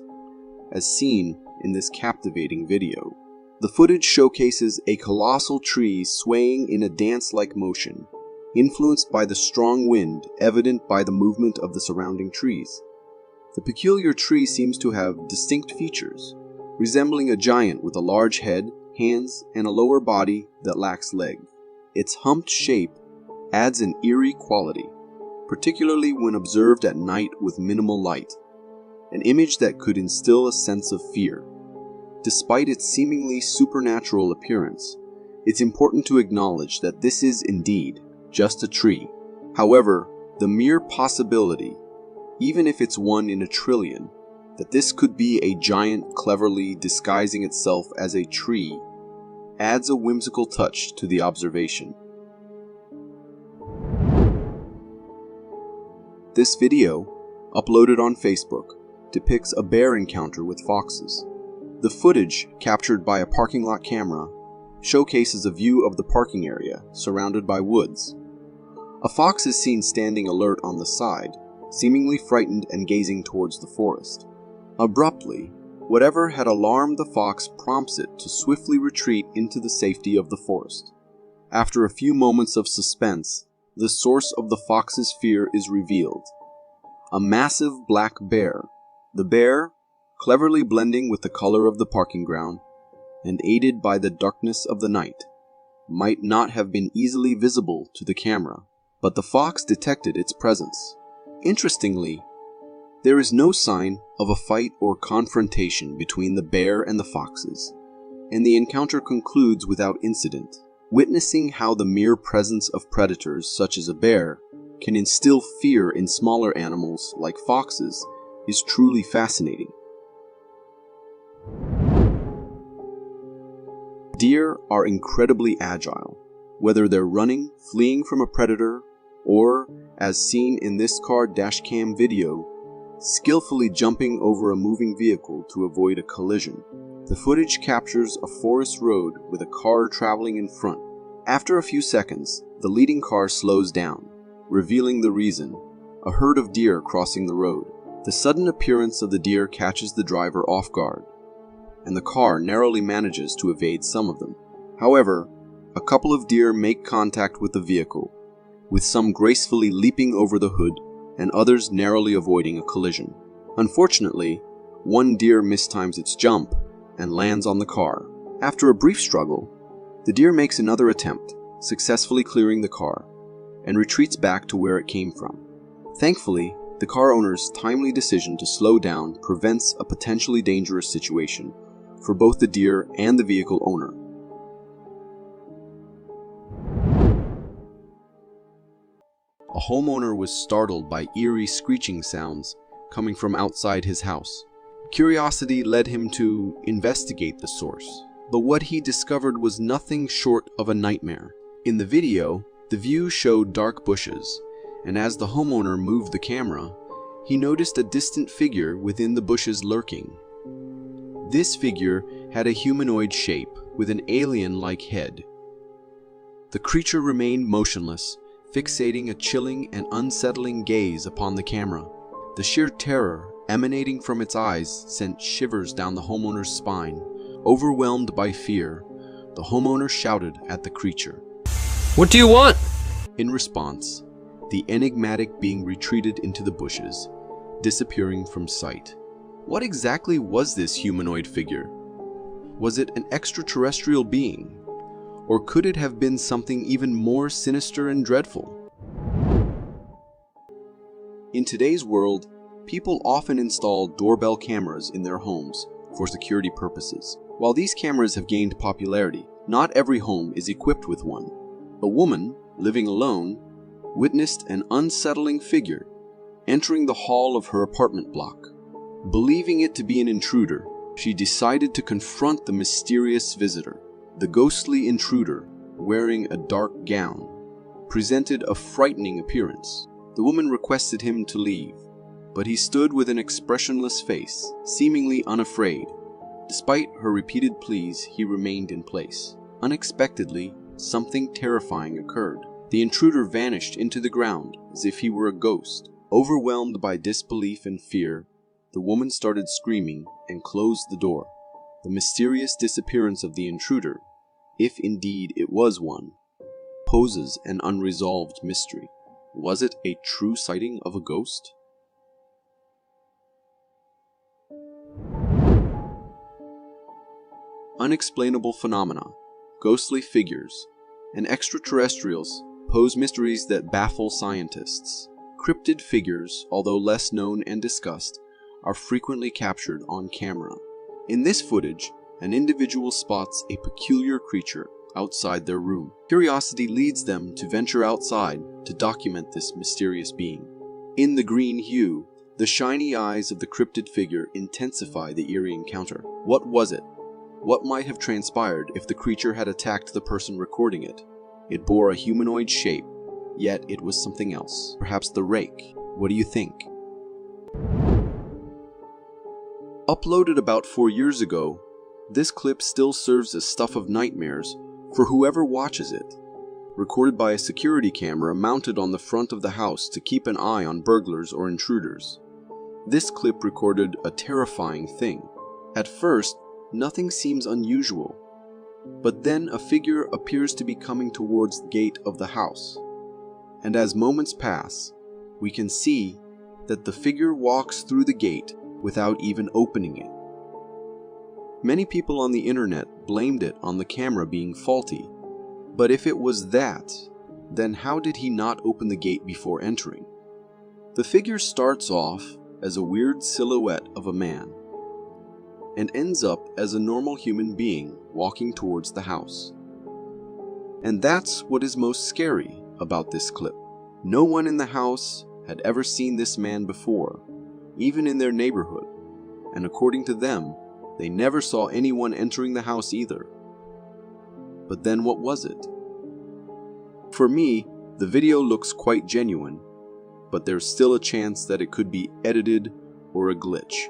Speaker 3: as seen in this captivating video. The footage showcases a colossal tree swaying in a dance-like motion, influenced by the strong wind evident by the movement of the surrounding trees. The peculiar tree seems to have distinct features, resembling a giant with a large head, hands, and a lower body that lacks legs. Its humped shape adds an eerie quality, particularly when observed at night with minimal light, an image that could instill a sense of fear. Despite its seemingly supernatural appearance, it's important to acknowledge that this is indeed just a tree. However, the mere possibility, even if it's one in a trillion, that this could be a giant cleverly disguising itself as a tree adds a whimsical touch to the observation. This video, uploaded on Facebook, depicts a bear encounter with foxes. The footage, captured by a parking lot camera, showcases a view of the parking area, surrounded by woods. A fox is seen standing alert on the side, seemingly frightened and gazing towards the forest. Abruptly, whatever had alarmed the fox prompts it to swiftly retreat into the safety of the forest. After a few moments of suspense, the source of the fox's fear is revealed. A massive black bear. The bear, cleverly blending with the color of the parking ground, and aided by the darkness of the night, might not have been easily visible to the camera, but the fox detected its presence. Interestingly, there is no sign of a fight or confrontation between the bear and the foxes, and the encounter concludes without incident. Witnessing how the mere presence of predators such as a bear can instill fear in smaller animals like foxes is truly fascinating. Deer are incredibly agile, whether they're running, fleeing from a predator, or, as seen in this car dashcam video, skillfully jumping over a moving vehicle to avoid a collision. The footage captures a forest road with a car traveling in front. After a few seconds, the leading car slows down, revealing the reason: a herd of deer crossing the road. The sudden appearance of the deer catches the driver off guard, and the car narrowly manages to evade some of them. However, a couple of deer make contact with the vehicle, with some gracefully leaping over the hood and others narrowly avoiding a collision. Unfortunately, one deer mistimes its jump and lands on the car. After a brief struggle, the deer makes another attempt, successfully clearing the car, and retreats back to where it came from. Thankfully, the car owner's timely decision to slow down prevents a potentially dangerous situation for both the deer and the vehicle owner. A homeowner was startled by eerie screeching sounds coming from outside his house. Curiosity led him to investigate the source, but what he discovered was nothing short of a nightmare. In the video, the view showed dark bushes, and as the homeowner moved the camera, he noticed a distant figure within the bushes lurking. This figure had a humanoid shape with an alien-like head. The creature remained motionless, fixating a chilling and unsettling gaze upon the camera. The sheer terror emanating from its eyes sent shivers down the homeowner's spine. Overwhelmed by fear, the homeowner shouted at the creature.
Speaker 13: "What do you want?"
Speaker 3: In response, the enigmatic being retreated into the bushes, disappearing from sight. What exactly was this humanoid figure? Was it an extraterrestrial being? Or could it have been something even more sinister and dreadful? In today's world, people often install doorbell cameras in their homes for security purposes. While these cameras have gained popularity, not every home is equipped with one. A woman, living alone, witnessed an unsettling figure entering the hall of her apartment block. Believing it to be an intruder, she decided to confront the mysterious visitor. The ghostly intruder, wearing a dark gown, presented a frightening appearance. The woman requested him to leave, but he stood with an expressionless face, seemingly unafraid. Despite her repeated pleas, he remained in place. Unexpectedly, something terrifying occurred. The intruder vanished into the ground as if he were a ghost. Overwhelmed by disbelief and fear, the woman started screaming and closed the door. The mysterious disappearance of the intruder, if indeed it was one, poses an unresolved mystery. Was it a true sighting of a ghost? Unexplainable phenomena, ghostly figures, and extraterrestrials pose mysteries that baffle scientists. Cryptid figures, although less known and discussed, are frequently captured on camera. In this footage, an individual spots a peculiar creature outside their room. Curiosity leads them to venture outside to document this mysterious being. In the green hue, the shiny eyes of the cryptid figure intensify the eerie encounter. What was it? What might have transpired if the creature had attacked the person recording it? It bore a humanoid shape, yet it was something else. Perhaps the rake. What do you think? Uploaded about 4 years ago, this clip still serves as stuff of nightmares for whoever watches it. Recorded by a security camera mounted on the front of the house to keep an eye on burglars or intruders. This clip recorded a terrifying thing. At first, nothing seems unusual, but then a figure appears to be coming towards the gate of the house. And as moments pass, we can see that the figure walks through the gate without even opening it. Many people on the internet blamed it on the camera being faulty, but if it was that, then how did he not open the gate before entering? The figure starts off as a weird silhouette of a man, and ends up as a normal human being walking towards the house. And that's what is most scary about this clip. No one in the house had ever seen this man before, even in their neighborhood, and according to them, they never saw anyone entering the house either. But then what was it? For me, the video looks quite genuine, but there's still a chance that it could be edited or a glitch.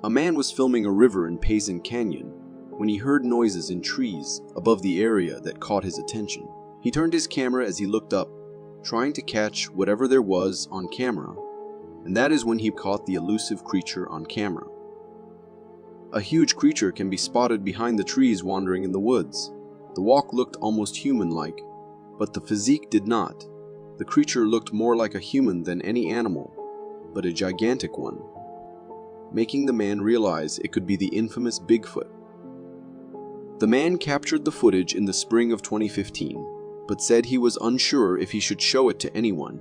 Speaker 3: A man was filming a river in Payson Canyon when he heard noises in trees above the area that caught his attention. He turned his camera as he looked up, trying to catch whatever there was on camera, and that is when he caught the elusive creature on camera. A huge creature can be spotted behind the trees wandering in the woods. The walk looked almost human-like, but the physique did not. The creature looked more like a human than any animal, but a gigantic one, making the man realize it could be the infamous Bigfoot. The man captured the footage in the spring of 2015, but said he was unsure if he should show it to anyone,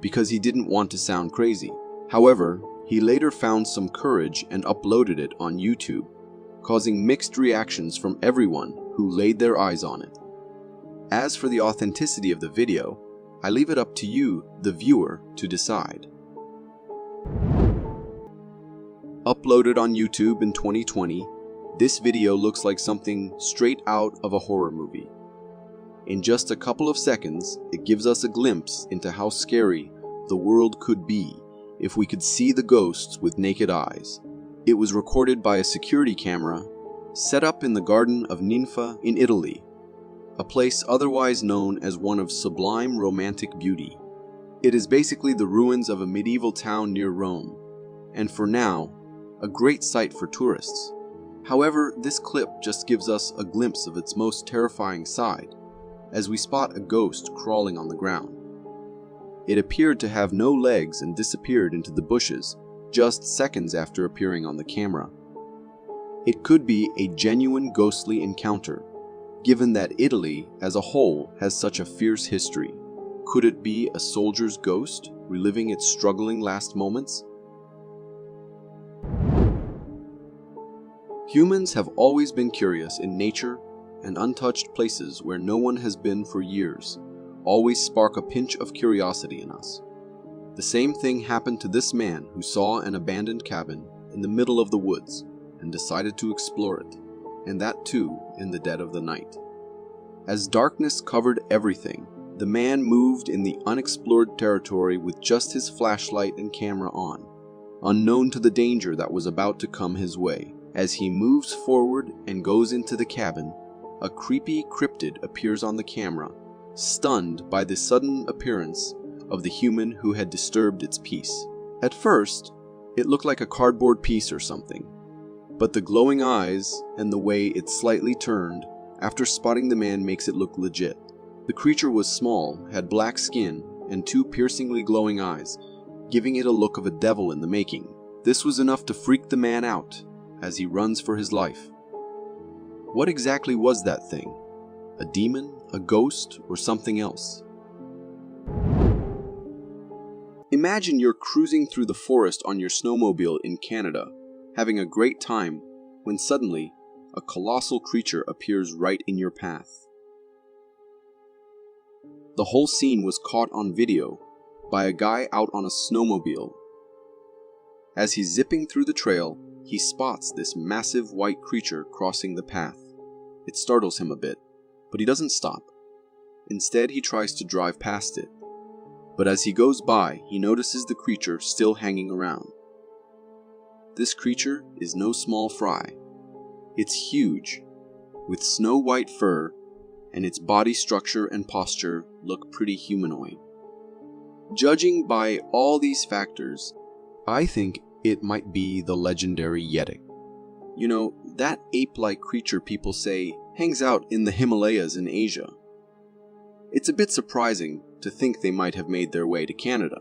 Speaker 3: because he didn't want to sound crazy. However, he later found some courage and uploaded it on YouTube, causing mixed reactions from everyone who laid their eyes on it. As for the authenticity of the video, I leave it up to you, the viewer, to decide. Uploaded on YouTube in 2020, this video looks like something straight out of a horror movie. In just a couple of seconds, it gives us a glimpse into how scary the world could be if we could see the ghosts with naked eyes. It was recorded by a security camera set up in the Garden of Ninfa in Italy, a place otherwise known as one of sublime romantic beauty. It is basically the ruins of a medieval town near Rome, and for now, a great sight for tourists. However, this clip just gives us a glimpse of its most terrifying side, as we spot a ghost crawling on the ground. It appeared to have no legs and disappeared into the bushes just seconds after appearing on the camera. It could be a genuine ghostly encounter, given that Italy as a whole has such a fierce history. Could it be a soldier's ghost reliving its struggling last moments? Humans have always been curious in nature, and untouched places where no one has been for years always spark a pinch of curiosity in us. The same thing happened to this man who saw an abandoned cabin in the middle of the woods and decided to explore it, and that too in the dead of the night. As darkness covered everything, the man moved in the unexplored territory with just his flashlight and camera on, unknown to the danger that was about to come his way. As he moves forward and goes into the cabin, a creepy cryptid appears on the camera, stunned by the sudden appearance of the human who had disturbed its peace. At first, it looked like a cardboard piece or something, but the glowing eyes and the way it slightly turned after spotting the man makes it look legit. The creature was small, had black skin, and two piercingly glowing eyes, giving it a look of a devil in the making. This was enough to freak the man out as he runs for his life. What exactly was that thing? A demon, a ghost, or something else? Imagine you're cruising through the forest on your snowmobile in Canada, having a great time, when suddenly, a colossal creature appears right in your path. The whole scene was caught on video by a guy out on a snowmobile. As he's zipping through the trail, he spots this massive white creature crossing the path. It startles him a bit, but he doesn't stop. Instead, he tries to drive past it. But as he goes by, he notices the creature still hanging around. This creature is no small fry. It's huge, with snow-white fur, and its body structure and posture look pretty humanoid. Judging by all these factors, I think it might be the legendary Yeti. You know, that ape-like creature people say hangs out in the Himalayas in Asia. It's a bit surprising to think they might have made their way to Canada.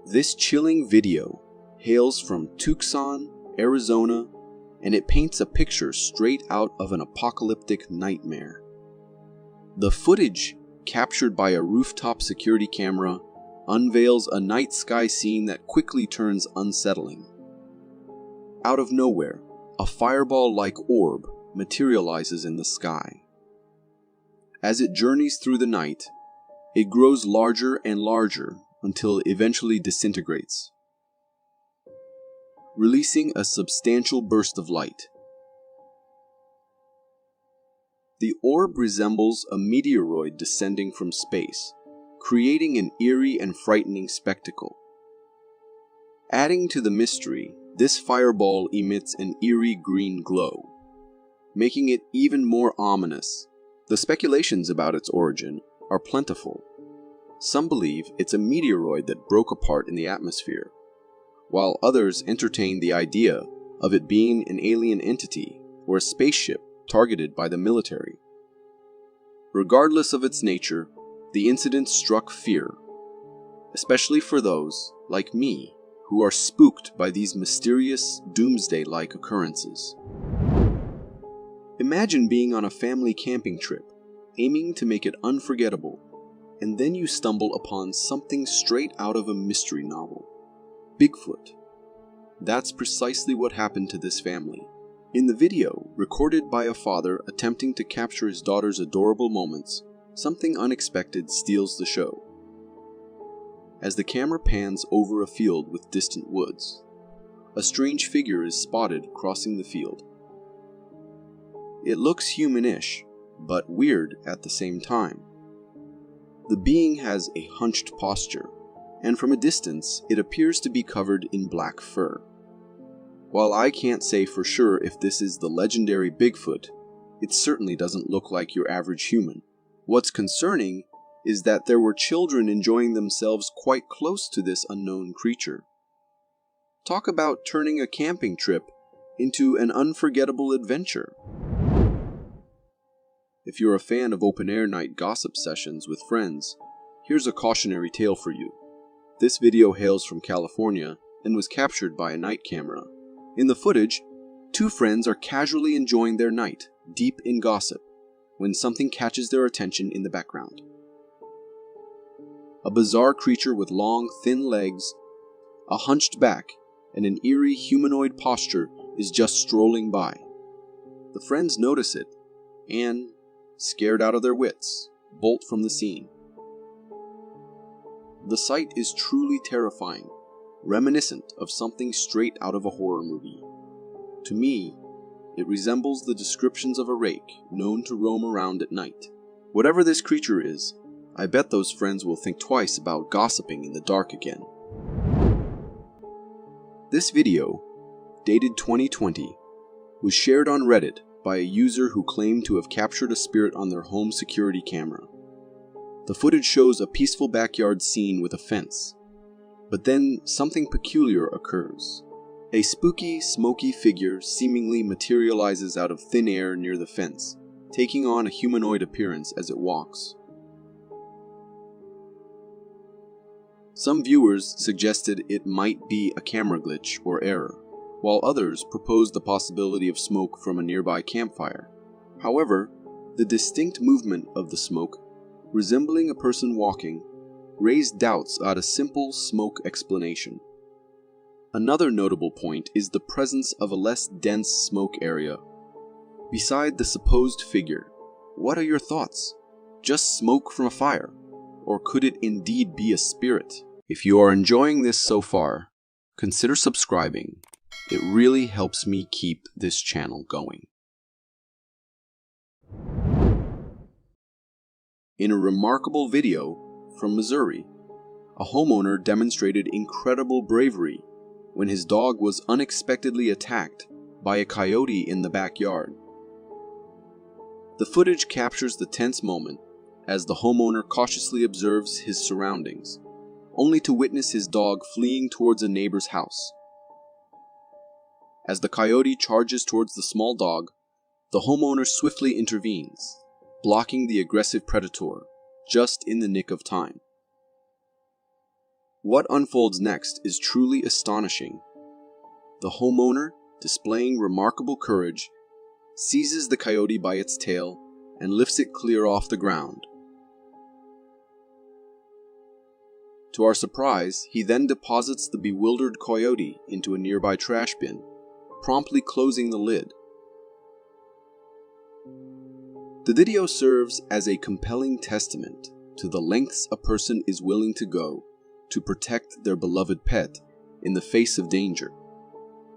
Speaker 3: This chilling video hails from Tucson, Arizona, and it paints a picture straight out of an apocalyptic nightmare. The footage, captured by a rooftop security camera, unveils a night sky scene that quickly turns unsettling. Out of nowhere, a fireball-like orb materializes in the sky. As it journeys through the night, it grows larger and larger until it eventually disintegrates, releasing a substantial burst of light. The orb resembles a meteoroid descending from space, creating an eerie and frightening spectacle. Adding to the mystery, this fireball emits an eerie green glow, making it even more ominous. The speculations about its origin are plentiful. Some believe it's a meteoroid that broke apart in the atmosphere, while others entertain the idea of it being an alien entity or a spaceship targeted by the military. Regardless of its nature, the incident struck fear, especially for those, like me, who are spooked by these mysterious, doomsday-like occurrences. Imagine being on a family camping trip, aiming to make it unforgettable, and then you stumble upon something straight out of a mystery novel. Bigfoot. That's precisely what happened to this family. In the video, recorded by a father attempting to capture his daughter's adorable moments, something unexpected steals the show. As the camera pans over a field with distant woods, a strange figure is spotted crossing the field. It looks human-ish, but weird at the same time. The being has a hunched posture, and from a distance, it appears to be covered in black fur. While I can't say for sure if this is the legendary Bigfoot, it certainly doesn't look like your average human. What's concerning is that there were children enjoying themselves quite close to this unknown creature. Talk about turning a camping trip into an unforgettable adventure. If you're a fan of open-air night gossip sessions with friends, here's a cautionary tale for you. This video hails from California and was captured by a night camera. In the footage, two friends are casually enjoying their night, deep in gossip, when something catches their attention in the background. A bizarre creature with long, thin legs, a hunched back, and an eerie humanoid posture is just strolling by. The friends notice it, and, scared out of their wits, bolt from the scene. The sight is truly terrifying, reminiscent of something straight out of a horror movie. To me, it resembles the descriptions of a rake known to roam around at night. Whatever this creature is, I bet those friends will think twice about gossiping in the dark again. This video, dated 2020, was shared on Reddit by a user who claimed to have captured a spirit on their home security camera. The footage shows a peaceful backyard scene with a fence, but then something peculiar occurs. A spooky, smoky figure seemingly materializes out of thin air near the fence, taking on a humanoid appearance as it walks. Some viewers suggested it might be a camera glitch or error, while others proposed the possibility of smoke from a nearby campfire. However, the distinct movement of the smoke, resembling a person walking, raised doubts at a simple smoke explanation. Another notable point is the presence of a less dense smoke area beside the supposed figure. What are your thoughts? Just smoke from a fire? Or could it indeed be a spirit? If you are enjoying this so far, consider subscribing. It really helps me keep this channel going. In a remarkable video from Missouri, a homeowner demonstrated incredible bravery when his dog was unexpectedly attacked by a coyote in the backyard. The footage captures the tense moment as the homeowner cautiously observes his surroundings, only to witness his dog fleeing towards a neighbor's house. As the coyote charges towards the small dog, the homeowner swiftly intervenes, blocking the aggressive predator just in the nick of time. What unfolds next is truly astonishing. The homeowner, displaying remarkable courage, seizes the coyote by its tail and lifts it clear off the ground. To our surprise, he then deposits the bewildered coyote into a nearby trash bin, promptly closing the lid. The video serves as a compelling testament to the lengths a person is willing to go to protect their beloved pet in the face of danger.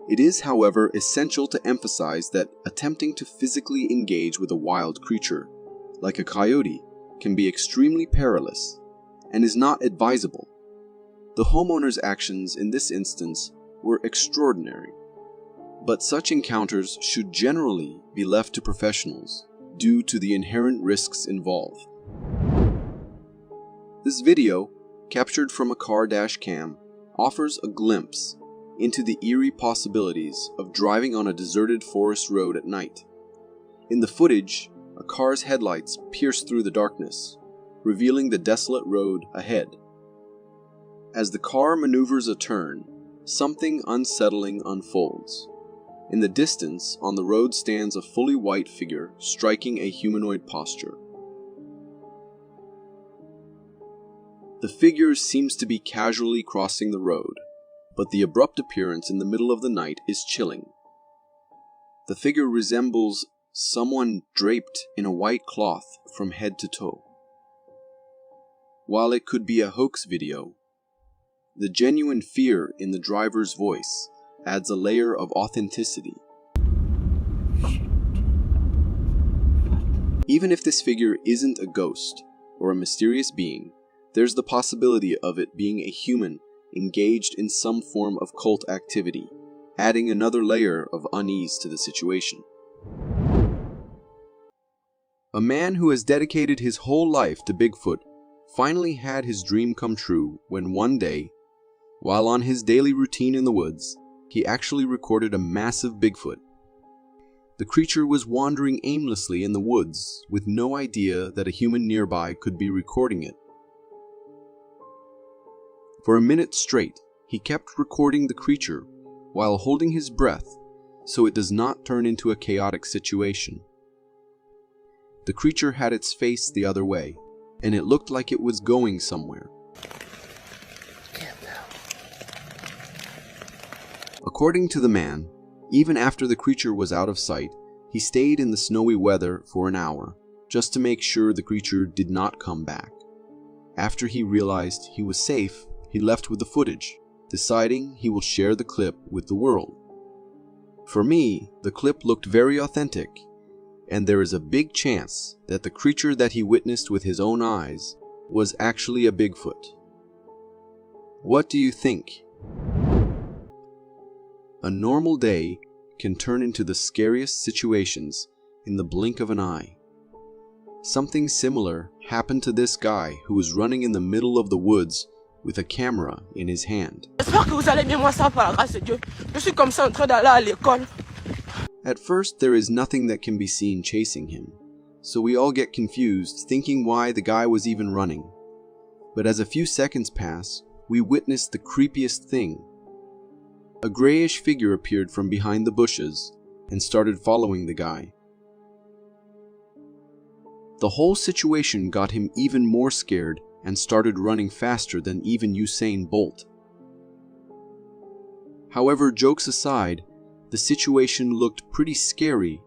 Speaker 3: It is, however, essential to emphasize that attempting to physically engage with a wild creature, like a coyote, can be extremely perilous and is not advisable. The homeowner's actions in this instance were extraordinary, but such encounters should generally be left to professionals due to the inherent risks involved. This video, captured from a car dash cam, offers a glimpse into the eerie possibilities of driving on a deserted forest road at night. In the footage, a car's headlights pierce through the darkness, revealing the desolate road ahead. As the car maneuvers a turn, something unsettling unfolds. In the distance, on the road stands a fully white figure striking a humanoid posture. The figure seems to be casually crossing the road, but the abrupt appearance in the middle of the night is chilling. The figure resembles someone draped in a white cloth from head to toe. While it could be a hoax video, the genuine fear in the driver's voice adds a layer of authenticity. Even if this figure isn't a ghost or a mysterious being, there's the possibility of it being a human engaged in some form of cult activity, adding another layer of unease to the situation. A man who has dedicated his whole life to Bigfoot finally had his dream come true when one day, while on his daily routine in the woods, he actually recorded a massive Bigfoot. The creature was wandering aimlessly in the woods with no idea that a human nearby could be recording it. For a minute straight, he kept recording the creature while holding his breath so it does not turn into a chaotic situation. The creature had its face the other way, and it looked like it was going somewhere. According to the man, even after the creature was out of sight, he stayed in the snowy weather for an hour, just to make sure the creature did not come back. After he realized he was safe, he left with the footage, deciding he will share the clip with the world. For me, the clip looked very authentic, and there is a big chance that the creature that he witnessed with his own eyes was actually a Bigfoot. What do you think? A normal day can turn into the scariest situations in the blink of an eye. Something similar happened to this guy who was running in the middle of the woods with a camera in his hand. At first, there is nothing that can be seen chasing him, so we all get confused, thinking why the guy was even running. But as a few seconds pass, we witness the creepiest thing. A grayish figure appeared from behind the bushes and started following the guy. The whole situation got him even more scared and started running faster than even Usain Bolt. However, jokes aside, the situation looked pretty scary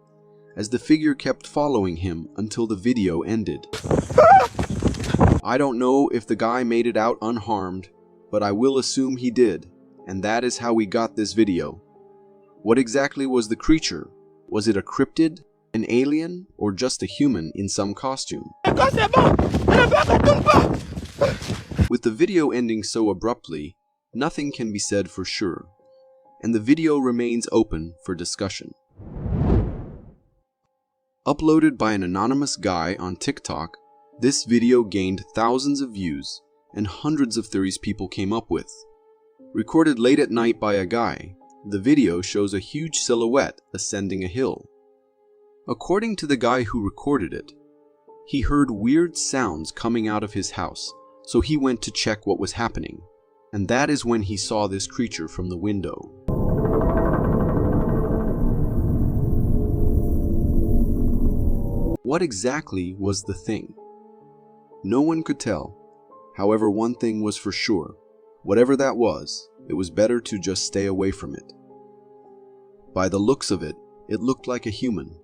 Speaker 3: as the figure kept following him until the video ended. I don't know if the guy made it out unharmed, but I will assume he did, and that is how we got this video. What exactly was the creature? Was it a cryptid, an alien, or just a human in some costume? With the video ending so abruptly, nothing can be said for sure. and the video remains open for discussion. Uploaded by an anonymous guy on TikTok, this video gained thousands of views and hundreds of theories people came up with. Recorded late at night by a guy, the video shows a huge silhouette ascending a hill. According to the guy who recorded it, he heard weird sounds coming out of his house, so he went to check what was happening, and that is when he saw this creature from the window. What exactly was the thing? No one could tell. However, one thing was for sure. Whatever that was, it was better to just stay away from it. By the looks of it, it looked like a human,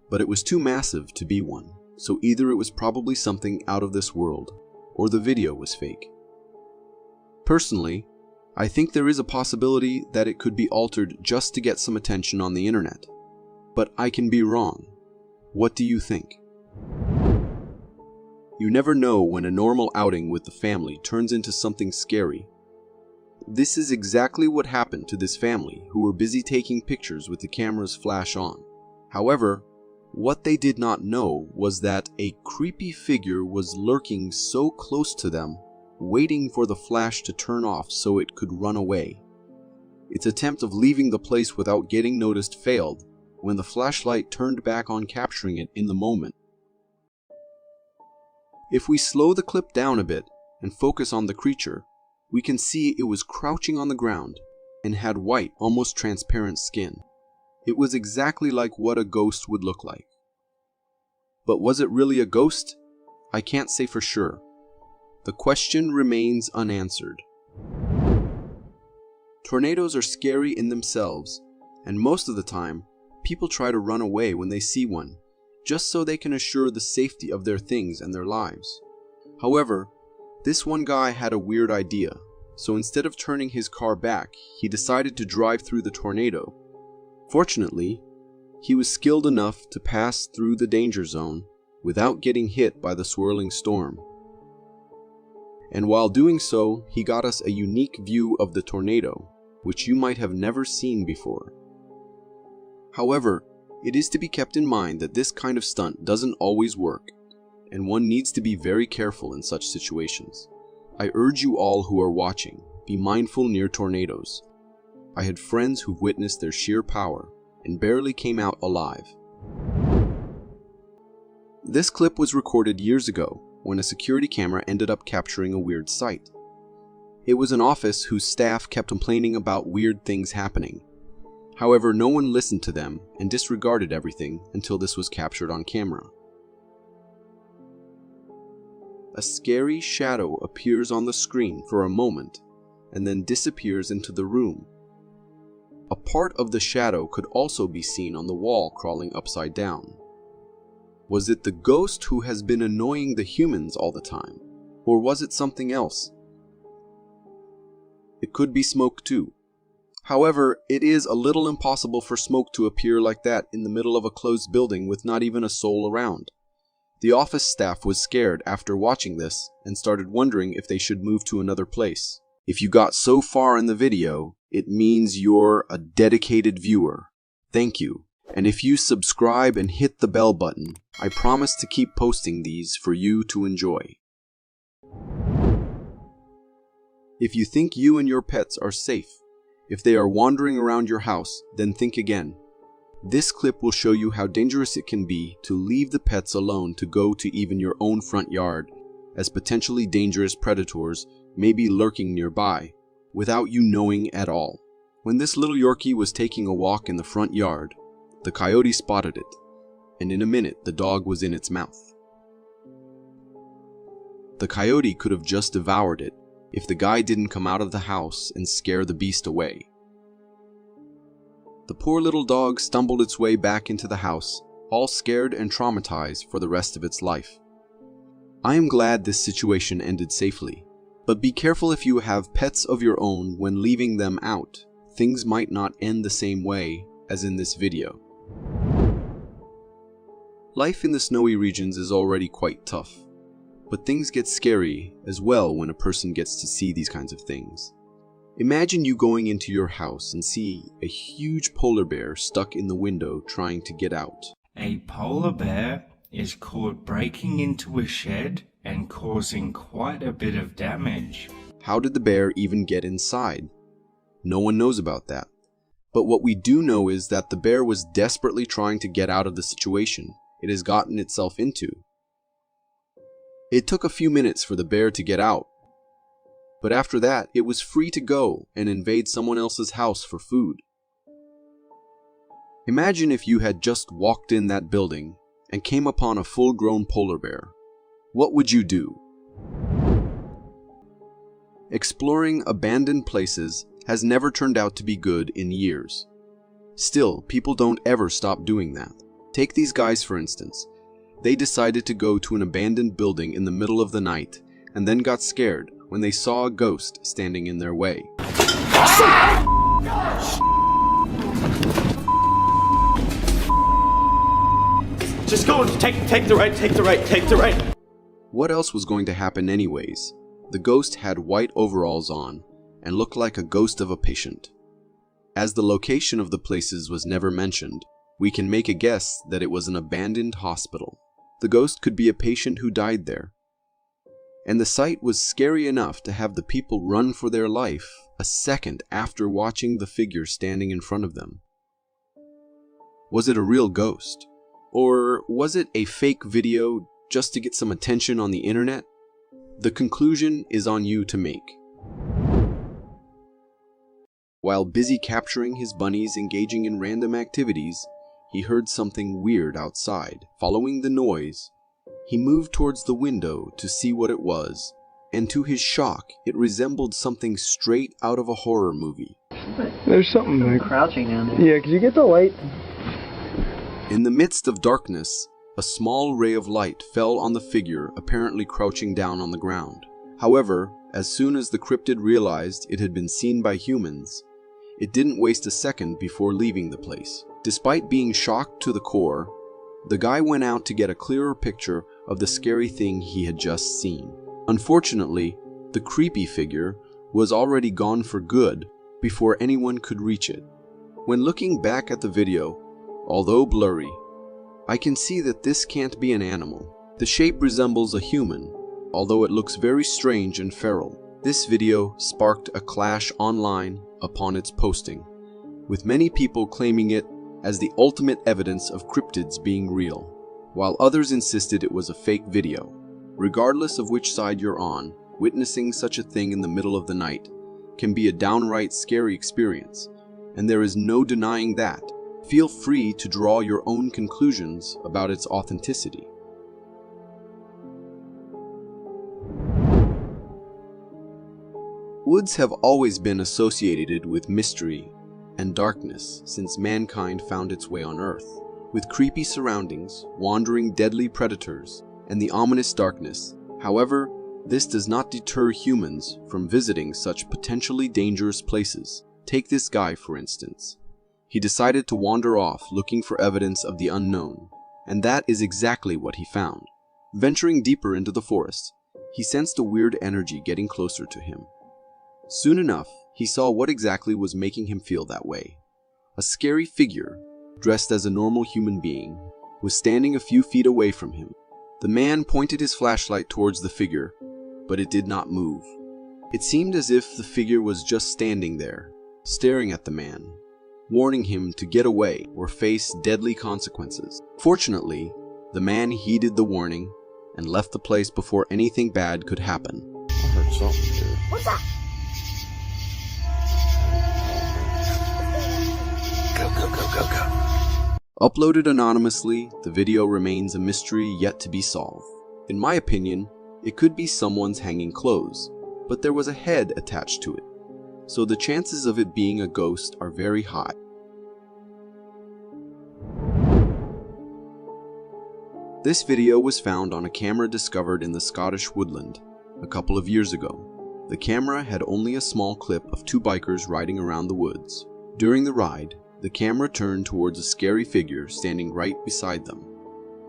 Speaker 3: but it was too massive to be one, so either it was probably something out of this world, or the video was fake. Personally, I think there is a possibility that it could be altered just to get some attention on the internet, but I can be wrong. What do you think? You never know when a normal outing with the family turns into something scary. This is exactly what happened to this family who were busy taking pictures with the camera's flash on. However, what they did not know was that a creepy figure was lurking so close to them, waiting for the flash to turn off so it could run away. Its attempt of leaving the place without getting noticed failed when the flashlight turned back on capturing it in the moment. If we slow the clip down a bit and focus on the creature, we can see it was crouching on the ground and had white, almost transparent skin. It was exactly like what a ghost would look like. But was it really a ghost? I can't say for sure. The question remains unanswered. Tornadoes are scary in themselves, and most of the time, people try to run away when they see one, just so they can assure the safety of their things and their lives. However, this one guy had a weird idea, so instead of turning his car back, he decided to drive through the tornado. Fortunately, he was skilled enough to pass through the danger zone without getting hit by the swirling storm. And while doing so, he got us a unique view of the tornado, which you might have never seen before. However, it is to be kept in mind that this kind of stunt doesn't always work, and one needs to be very careful in such situations. I urge you all who are watching, be mindful near tornadoes. I had friends who've witnessed their sheer power and barely came out alive. This clip was recorded years ago when a security camera ended up capturing a weird sight. It was an office whose staff kept complaining about weird things happening. However, no one listened to them and disregarded everything until this was captured on camera. A scary shadow appears on the screen for a moment and then disappears into the room. A part of the shadow could also be seen on the wall crawling upside down. Was it the ghost who has been annoying the humans all the time? Or was it something else? It could be smoke too. However, it is a little impossible for smoke to appear like that in the middle of a closed building with not even a soul around. The office staff was scared after watching this and started wondering if they should move to another place. If you got so far in the video, it means you're a dedicated viewer. Thank you. And if you subscribe and hit the bell button, I promise to keep posting these for you to enjoy. If you think you and your pets are safe, if they are wandering around your house, then think again. This clip will show you how dangerous it can be to leave the pets alone to go to even your own front yard, as potentially dangerous predators may be lurking nearby, without you knowing at all. When this little Yorkie was taking a walk in the front yard, the coyote spotted it, and in a minute the dog was in its mouth. The coyote could have just devoured it if the guy didn't come out of the house and scare the beast away. The poor little dog stumbled its way back into the house, all scared and traumatized for the rest of its life. I am glad this situation ended safely, but be careful if you have pets of your own when leaving them out. Things might not end the same way as in this video. Life in the snowy regions is already quite tough, but things get scary as well when a person gets to see these kinds of things. Imagine you going into your house and see a huge polar bear stuck in the window trying to get out.
Speaker 11: A polar bear is caught breaking into a shed and causing quite a bit of damage.
Speaker 3: How did the bear even get inside? No one knows about that. But what we do know is that the bear was desperately trying to get out of the situation it has gotten itself into. It took a few minutes for the bear to get out, but after that it was free to go and invade someone else's house for food. Imagine if you had just walked in that building and came upon a full-grown polar bear. What would you do? Exploring abandoned places has never turned out to be good in years. Still, people don't ever stop doing that. Take these guys for instance. They decided to go to an abandoned building in the middle of the night and then got scared when they saw a ghost standing in their way.
Speaker 11: Just go, take the right.
Speaker 3: What else was going to happen anyways? The ghost had white overalls on and looked like a ghost of a patient. As the location of the places was never mentioned, we can make a guess that it was an abandoned hospital. The ghost could be a patient who died there. And the sight was scary enough to have the people run for their life a second after watching the figure standing in front of them. Was it a real ghost? Or was it a fake video just to get some attention on the internet? The conclusion is on you to make. While busy capturing his bunnies engaging in random activities, he heard something weird outside. Following the noise, he moved towards the window to see what it was, and to his shock, it resembled something straight out of a horror movie.
Speaker 13: There's something like
Speaker 14: crouching down there.
Speaker 13: Yeah, could you get the light?
Speaker 3: In the midst of darkness, a small ray of light fell on the figure apparently crouching down on the ground. However, as soon as the cryptid realized it had been seen by humans, it didn't waste a second before leaving the place. Despite being shocked to the core, the guy went out to get a clearer picture of the scary thing he had just seen. Unfortunately, the creepy figure was already gone for good before anyone could reach it. When looking back at the video, although blurry, I can see that this can't be an animal. The shape resembles a human, although it looks very strange and feral. This video sparked a clash online upon its posting, with many people claiming it as the ultimate evidence of cryptids being real, while others insisted it was a fake video. Regardless of which side you're on, witnessing such a thing in the middle of the night can be a downright scary experience, and there is no denying that. Feel free to draw your own conclusions about its authenticity. Woods have always been associated with mystery and darkness since mankind found its way on Earth, with creepy surroundings, wandering deadly predators, and the ominous darkness. However, this does not deter humans from visiting such potentially dangerous places. Take this guy, for instance. He decided to wander off looking for evidence of the unknown, and that is exactly what he found. Venturing deeper into the forest, he sensed a weird energy getting closer to him. Soon enough, he saw what exactly was making him feel that way. A scary figure, dressed as a normal human being, was standing a few feet away from him. The man pointed his flashlight towards the figure, but it did not move. It seemed as if the figure was just standing there, staring at the man, warning him to get away or face deadly consequences. Fortunately, the man heeded the warning and left the place before anything bad could happen.
Speaker 10: I heard something, dude.
Speaker 8: What's that?
Speaker 3: Go. Uploaded anonymously, the video remains a mystery yet to be solved. In my opinion, it could be someone's hanging clothes, but there was a head attached to it, so the chances of it being a ghost are very high. This video was found on a camera discovered in the Scottish woodland a couple of years ago. The camera had only a small clip of two bikers riding around the woods. During the ride, the camera turned towards a scary figure standing right beside them.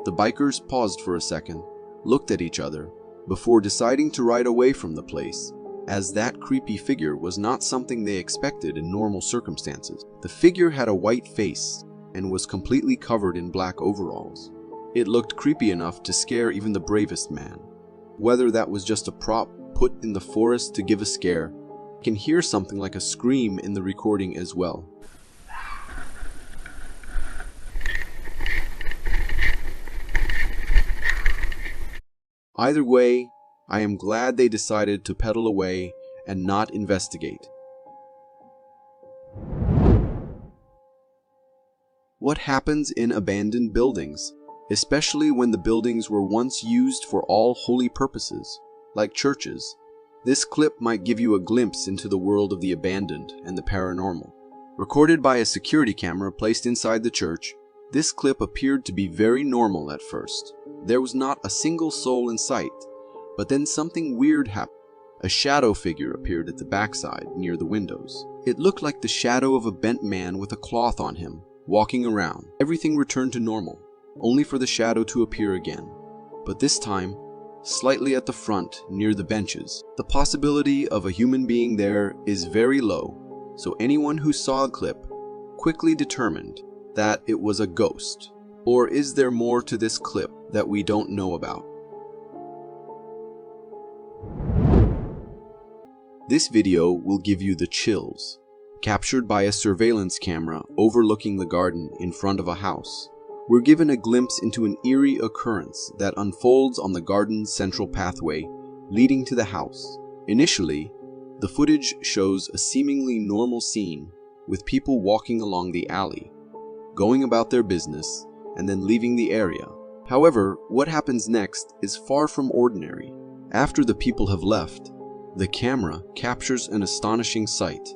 Speaker 3: The bikers paused for a second, looked at each other, before deciding to ride away from the place as that creepy figure was not something they expected in normal circumstances. The figure had a white face and was completely covered in black overalls. It looked creepy enough to scare even the bravest man. Whether that was just a prop put in the forest to give a scare, I can hear something like a scream in the recording as well. Either way, I am glad they decided to pedal away and not investigate. What happens in abandoned buildings, especially when the buildings were once used for all holy purposes, like churches? This clip might give you a glimpse into the world of the abandoned and the paranormal. Recorded by a security camera placed inside the church, this clip appeared to be very normal at first. There was not a single soul in sight, but then something weird happened. A shadow figure appeared at the backside near the windows. It looked like the shadow of a bent man with a cloth on him, walking around. Everything returned to normal, only for the shadow to appear again, but this time slightly at the front near the benches. The possibility of a human being there is very low, so anyone who saw the clip quickly determined that it was a ghost. Or is there more to this clip that we don't know about? This video will give you the chills, captured by a surveillance camera overlooking the garden in front of a house. We're given a glimpse into an eerie occurrence that unfolds on the garden's central pathway leading to the house. Initially, the footage shows a seemingly normal scene with people walking along the alley, going about their business, and then leaving the area. However, what happens next is far from ordinary. After the people have left, the camera captures an astonishing sight.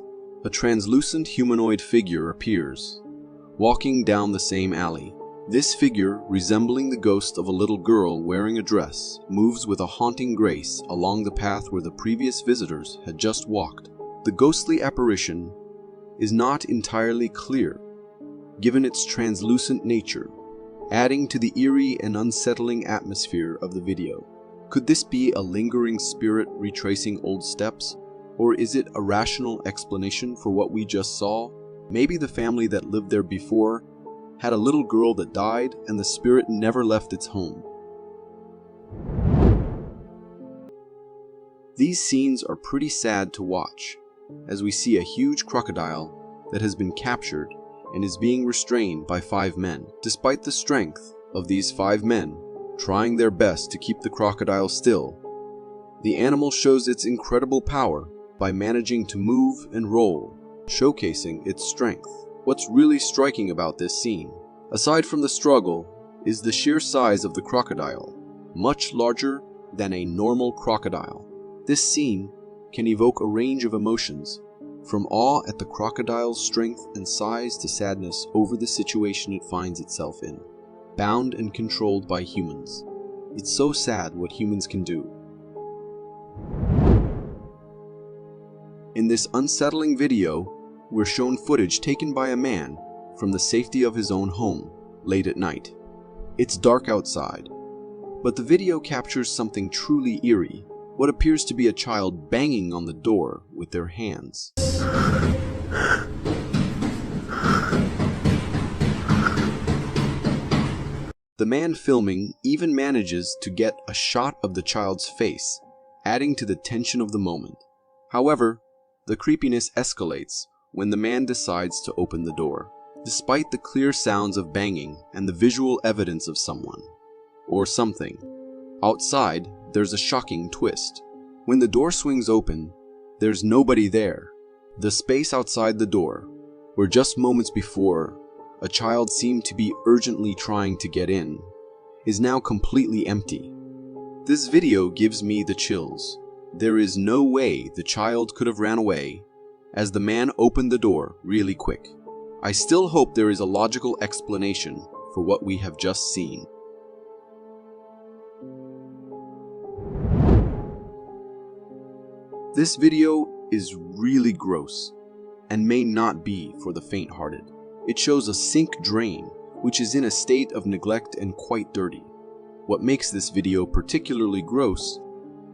Speaker 3: A translucent humanoid figure appears, walking down the same alley. This figure, resembling the ghost of a little girl wearing a dress, moves with a haunting grace along the path where the previous visitors had just walked. The ghostly apparition is not entirely clear, given its translucent nature, adding to the eerie and unsettling atmosphere of the video. Could this be a lingering spirit retracing old steps? Or is it a rational explanation for what we just saw? Maybe the family that lived there before had a little girl that died and the spirit never left its home. These scenes are pretty sad to watch, as we see a huge crocodile that has been captured and is being restrained by 5 men. Despite the strength of these 5 men trying their best to keep the crocodile still, the animal shows its incredible power by managing to move and roll, showcasing its strength. What's really striking about this scene, aside from the struggle, is the sheer size of the crocodile, much larger than a normal crocodile. This scene can evoke a range of emotions, from awe at the crocodile's strength and size to sadness over the situation it finds itself in, bound and controlled by humans. It's so sad what humans can do. In this unsettling video, we're shown footage taken by a man from the safety of his own home late at night. It's dark outside, but the video captures something truly eerie, what appears to be a child banging on the door with their hands. The man filming even manages to get a shot of the child's face, adding to the tension of the moment. However, the creepiness escalates when the man decides to open the door. Despite the clear sounds of banging and the visual evidence of someone, or something, outside there's a shocking twist. When the door swings open, there's nobody there. The space outside the door, where just moments before a child seemed to be urgently trying to get in, is now completely empty. This video gives me the chills. There is no way the child could have ran away, as the man opened the door really quick. I still hope there is a logical explanation for what we have just seen. This video is really gross and may not be for the faint-hearted. It shows a sink drain, which is in a state of neglect and quite dirty. What makes this video particularly gross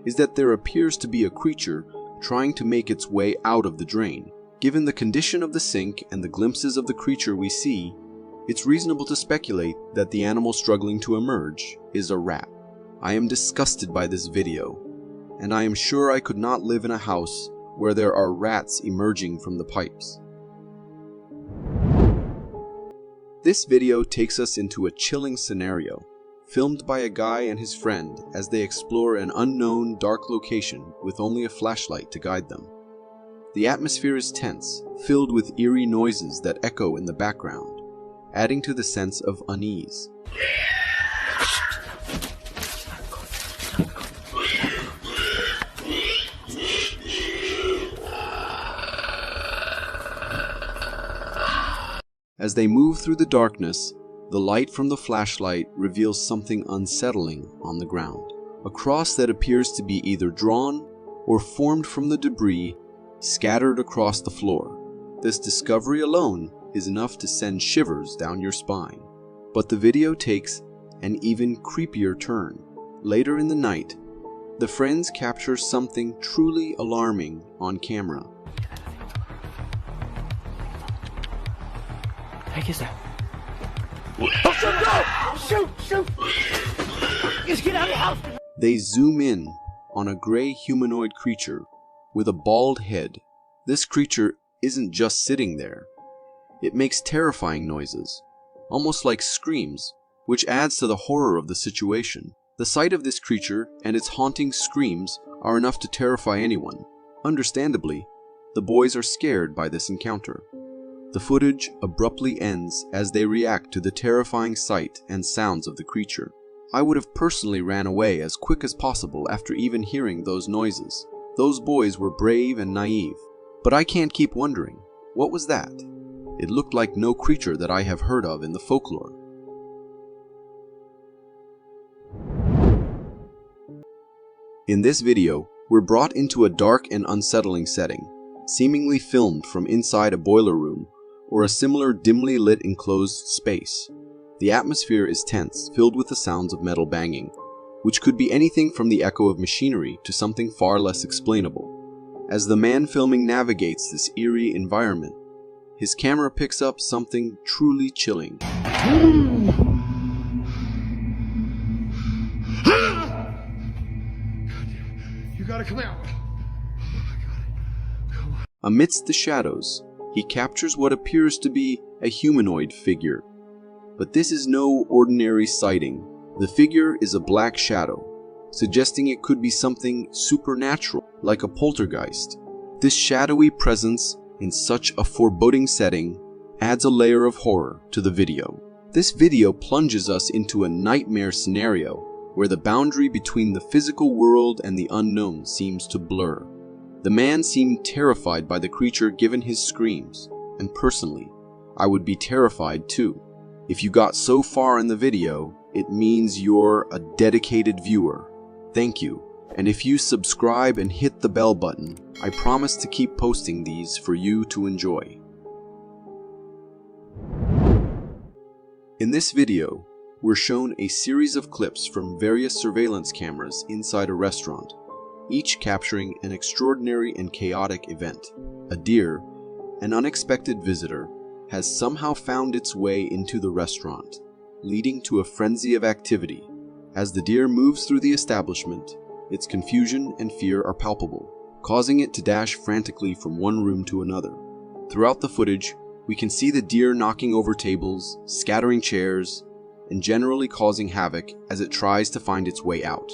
Speaker 3: is that there appears to be a creature trying to make its way out of the drain. Given the condition of the sink and the glimpses of the creature we see, it's reasonable to speculate that the animal struggling to emerge is a rat. I am disgusted by this video, and I am sure I could not live in a house where there are rats emerging from the pipes. This video takes us into a chilling scenario, filmed by a guy and his friend as they explore an unknown dark location with only a flashlight to guide them. The atmosphere is tense, filled with eerie noises that echo in the background, adding to the sense of unease. As they move through the darkness, the light from the flashlight reveals something unsettling on the ground. A cross that appears to be either drawn or formed from the debris scattered across the floor. This discovery alone is enough to send shivers down your spine. But the video takes an even creepier turn. Later in the night, the friends capture something truly alarming on camera.
Speaker 14: Take his out. Shoot! Just get out of the house!
Speaker 3: They zoom in on a gray humanoid creature with a bald head. This creature isn't just sitting there. It makes terrifying noises, almost like screams, which adds to the horror of the situation. The sight of this creature and its haunting screams are enough to terrify anyone. Understandably, the boys are scared by this encounter. The footage abruptly ends as they react to the terrifying sight and sounds of the creature. I would have personally ran away as quick as possible after even hearing those noises. Those boys were brave and naive. But I can't keep wondering, what was that? It looked like no creature that I have heard of in the folklore. In this video, we're brought into a dark and unsettling setting, seemingly filmed from inside a boiler room or a similar dimly lit enclosed space. The atmosphere is tense, filled with the sounds of metal banging, which could be anything from the echo of machinery to something far less explainable. As the man filming navigates this eerie environment, his camera picks up something truly chilling.
Speaker 14: You gotta come out.
Speaker 3: Amidst the shadows, he captures what appears to be a humanoid figure. But this is no ordinary sighting. The figure is a black shadow, suggesting it could be something supernatural, like a poltergeist. This shadowy presence in such a foreboding setting adds a layer of horror to the video. This video plunges us into a nightmare scenario where the boundary between the physical world and the unknown seems to blur. The man seemed terrified by the creature given his screams, and personally, I would be terrified too. If you got so far in the video, it means you're a dedicated viewer. Thank you. And if you subscribe and hit the bell button, I promise to keep posting these for you to enjoy. In this video, we're shown a series of clips from various surveillance cameras inside a restaurant, each capturing an extraordinary and chaotic event. A deer, an unexpected visitor, has somehow found its way into the restaurant, leading to a frenzy of activity. As the deer moves through the establishment, its confusion and fear are palpable, causing it to dash frantically from one room to another. Throughout the footage, we can see the deer knocking over tables, scattering chairs, and generally causing havoc as it tries to find its way out.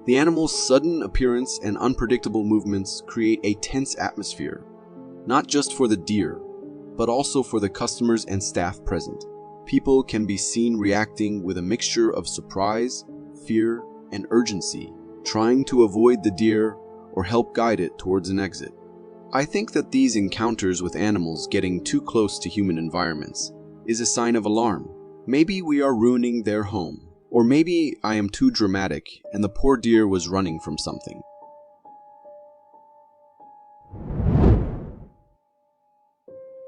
Speaker 3: The animal's sudden appearance and unpredictable movements create a tense atmosphere, not just for the deer, but also for the customers and staff present. People can be seen reacting with a mixture of surprise, fear, and urgency, trying to avoid the deer or help guide it towards an exit. I think that these encounters with animals getting too close to human environments is a sign of alarm. Maybe we are ruining their home. Or maybe I am too dramatic and the poor deer was running from something.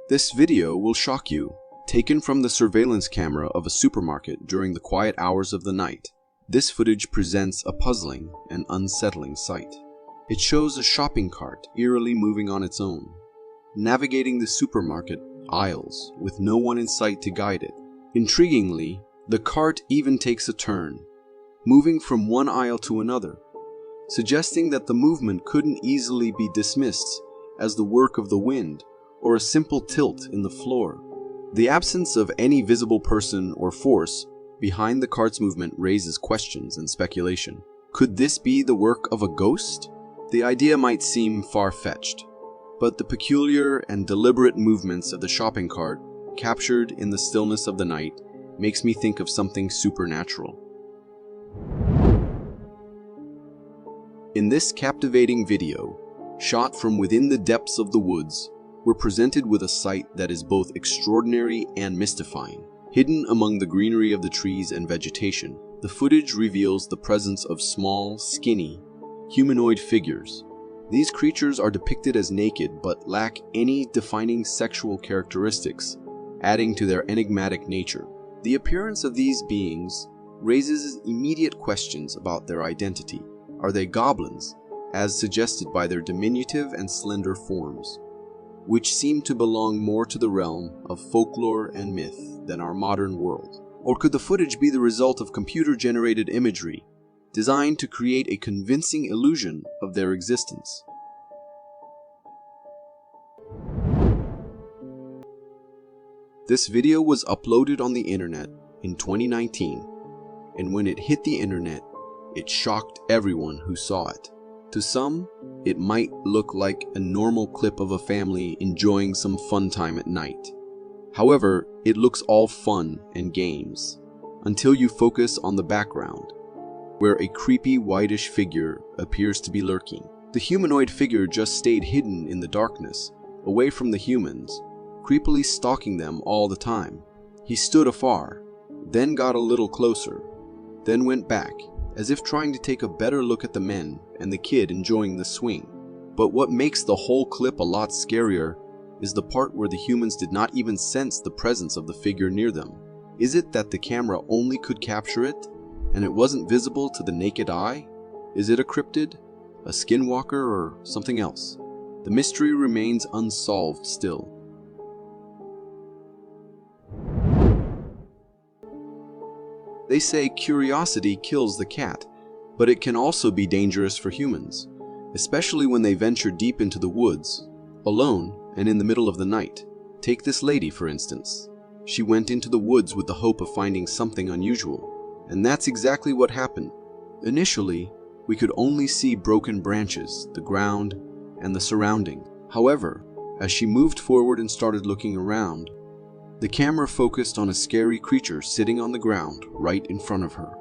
Speaker 3: This video will shock you. Taken from the surveillance camera of a supermarket during the quiet hours of the night, this footage presents a puzzling and unsettling sight. It shows a shopping cart eerily moving on its own, navigating the supermarket aisles with no one in sight to guide it. Intriguingly, the cart even takes a turn, moving from one aisle to another, suggesting that the movement couldn't easily be dismissed as the work of the wind or a simple tilt in the floor. The absence of any visible person or force behind the cart's movement raises questions and speculation. Could this be the work of a ghost? The idea might seem far-fetched, but the peculiar and deliberate movements of the shopping cart, captured in the stillness of the night, makes me think of something supernatural. In this captivating video, shot from within the depths of the woods, we're presented with a sight that is both extraordinary and mystifying. Hidden among the greenery of the trees and vegetation, the footage reveals the presence of small, skinny, humanoid figures. These creatures are depicted as naked but lack any defining sexual characteristics, adding to their enigmatic nature. The appearance of these beings raises immediate questions about their identity. Are they goblins, as suggested by their diminutive and slender forms, which seem to belong more to the realm of folklore and myth than our modern world? Or could the footage be the result of computer-generated imagery designed to create a convincing illusion of their existence? This video was uploaded on the internet in 2019, and when it hit the internet, it shocked everyone who saw it. To some, it might look like a normal clip of a family enjoying some fun time at night. However, it looks all fun and games, until you focus on the background, where a creepy whitish figure appears to be lurking. The humanoid figure just stayed hidden in the darkness, away from the humans, creepily stalking them all the time. He stood afar, then got a little closer, then went back, as if trying to take a better look at the men and the kid enjoying the swing. But what makes the whole clip a lot scarier is the part where the humans did not even sense the presence of the figure near them. Is it that the camera only could capture it, and it wasn't visible to the naked eye? Is it a cryptid, a skinwalker, or something else? The mystery remains unsolved still. They say curiosity kills the cat, but it can also be dangerous for humans, especially when they venture deep into the woods, alone and in the middle of the night. Take this lady, for instance. She went into the woods with the hope of finding something unusual, and that's exactly what happened. Initially, we could only see broken branches, the ground, and the surrounding. However, as she moved forward and started looking around, the camera focused on a scary creature sitting on the ground right in front of her.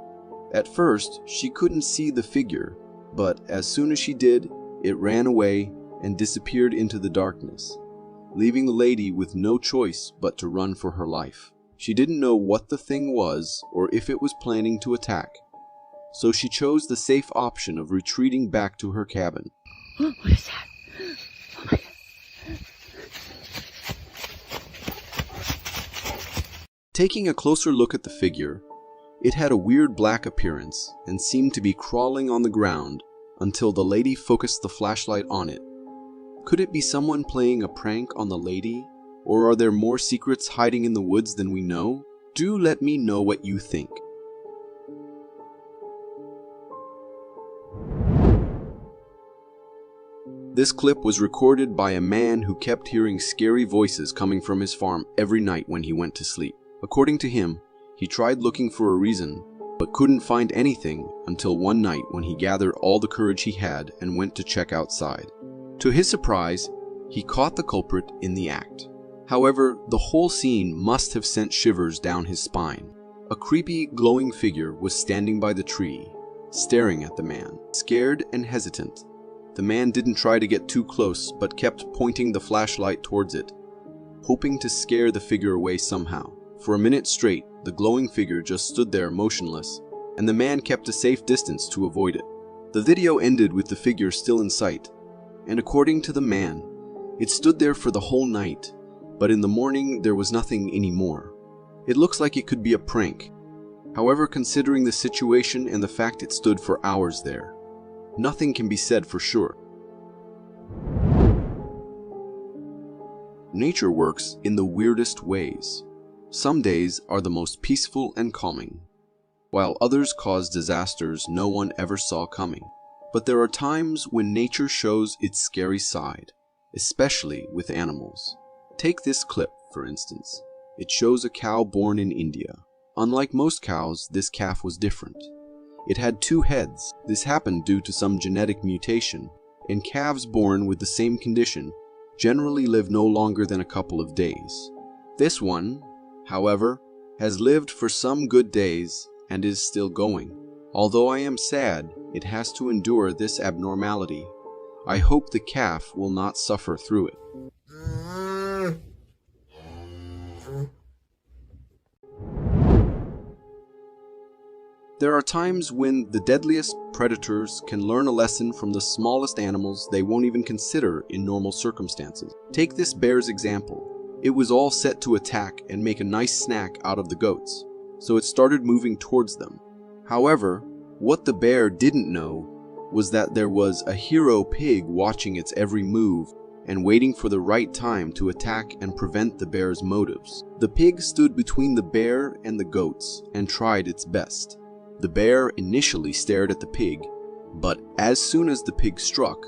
Speaker 3: At first, she couldn't see the figure, but as soon as she did, it ran away and disappeared into the darkness, leaving the lady with no choice but to run for her life. She didn't know what the thing was or if it was planning to attack, so she chose the safe option of retreating back to her cabin.
Speaker 14: What is that? Oh my God.
Speaker 3: Taking a closer look at the figure, it had a weird black appearance and seemed to be crawling on the ground until the lady focused the flashlight on it. Could it be someone playing a prank on the lady, or are there more secrets hiding in the woods than we know? Do let me know what you think. This clip was recorded by a man who kept hearing scary voices coming from his farm every night when he went to sleep. According to him, he tried looking for a reason, but couldn't find anything until one night when he gathered all the courage he had and went to check outside. To his surprise, he caught the culprit in the act. However, the whole scene must have sent shivers down his spine. A creepy, glowing figure was standing by the tree, staring at the man. Scared and hesitant, the man didn't try to get too close, but kept pointing the flashlight towards it, hoping to scare the figure away somehow. For a minute straight, the glowing figure just stood there motionless, and the man kept a safe distance to avoid it. The video ended with the figure still in sight, and according to the man, it stood there for the whole night, but in the morning there was nothing anymore. It looks like it could be a prank. However, considering the situation and the fact it stood for hours there, Nothing can be said for sure. Nature works in the weirdest ways. Some days are the most peaceful and calming, while others cause disasters no one ever saw coming. But there are times when nature shows its scary side, especially with animals. Take this clip, for instance. It shows a cow born in India. Unlike most cows, this calf was different. It had 2 heads. This happened due to some genetic mutation, and calves born with the same condition generally live no longer than a couple of days. This one, however, has lived for some good days and is still going. Although I am sad it has to endure this abnormality, I hope the calf will not suffer through it. There are times when the deadliest predators can learn a lesson from the smallest animals they won't even consider in normal circumstances. Take this bear's example. It was all set to attack and make a nice snack out of the goats, so it started moving towards them. However, what the bear didn't know was that there was a hero pig watching its every move and waiting for the right time to attack and prevent the bear's motives. The pig stood between the bear and the goats and tried its best. The bear initially stared at the pig, but as soon as the pig struck,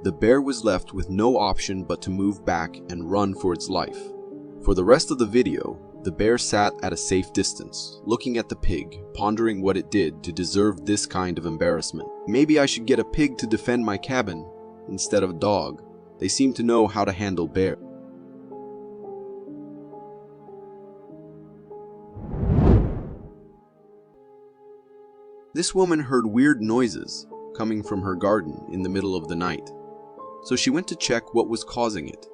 Speaker 3: the bear was left with no option but to move back and run for its life. For the rest of the video, the bear sat at a safe distance, looking at the pig, pondering what it did to deserve this kind of embarrassment. Maybe I should get a pig to defend my cabin instead of a dog. They seem to know how to handle bears. This woman heard weird noises coming from her garden in the middle of the night, so she went to check what was causing it.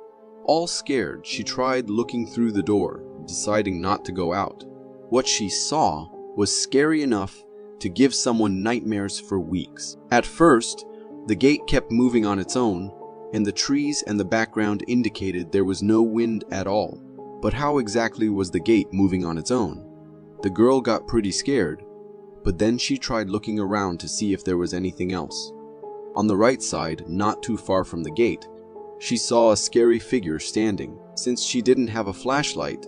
Speaker 3: All scared, she tried looking through the door, deciding not to go out. What she saw was scary enough to give someone nightmares for weeks. At first, the gate kept moving on its own, and the trees and the background indicated there was no wind at all. But how exactly was the gate moving on its own? The girl got pretty scared, but then she tried looking around to see if there was anything else. On the right side, not too far from the gate, she saw a scary figure standing. Since she didn't have a flashlight,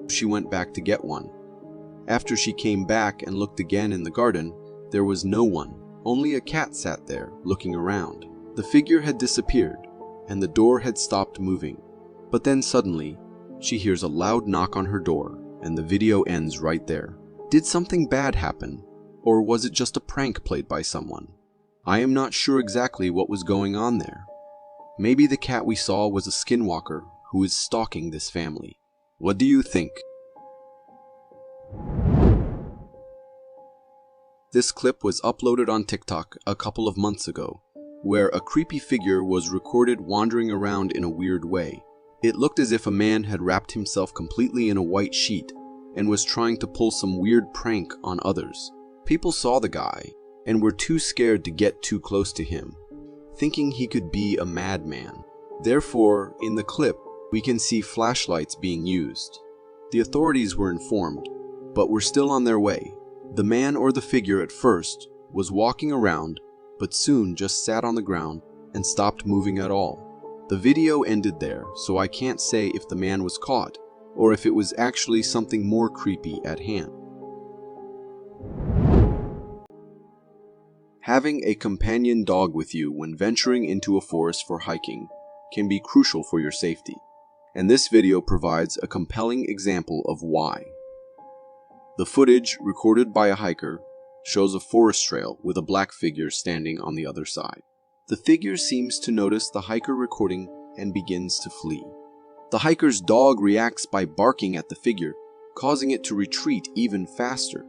Speaker 3: she went back to get one. After she came back and looked again in the garden, there was no one. Only a cat sat there, looking around. The figure had disappeared, and the door had stopped moving. But then suddenly, she hears a loud knock on her door, and the video ends right there. Did something bad happen? Or was it just a prank played by someone? I am not sure exactly what was going on there. Maybe the cat we saw was a skinwalker who is stalking this family. What do you think? This clip was uploaded on TikTok a couple of months ago, where a creepy figure was recorded wandering around in a weird way. It looked as if a man had wrapped himself completely in a white sheet and was trying to pull some weird prank on others. People saw the guy and were too scared to get too close to him, thinking he could be a madman. Therefore, in the clip, we can see flashlights being used. The authorities were informed, but were still on their way. The man or the figure at first was walking around, but soon just sat on the ground and stopped moving at all. The video ended there, so I can't say if the man was caught or if it was actually something more creepy at hand. Having a companion dog with you when venturing into a forest for hiking can be crucial for your safety, and this video provides a compelling example of why. The footage recorded by a hiker shows a forest trail with a black figure standing on the other side. The figure seems to notice the hiker recording and begins to flee. The hiker's dog reacts by barking at the figure, causing it to retreat even faster.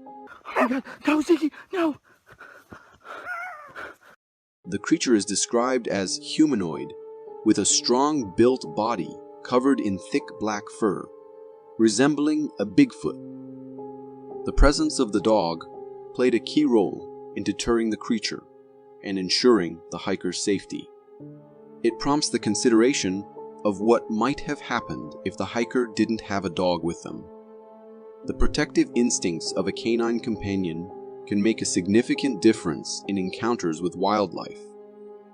Speaker 14: Oh my God, no, Ziggy, no!
Speaker 3: The creature is described as humanoid, with a strong built body covered in thick black fur, resembling a Bigfoot. The presence of the dog played a key role in deterring the creature and ensuring the hiker's safety. It prompts the consideration of what might have happened if the hiker didn't have a dog with them. The protective instincts of a canine companion can make a significant difference in encounters with wildlife,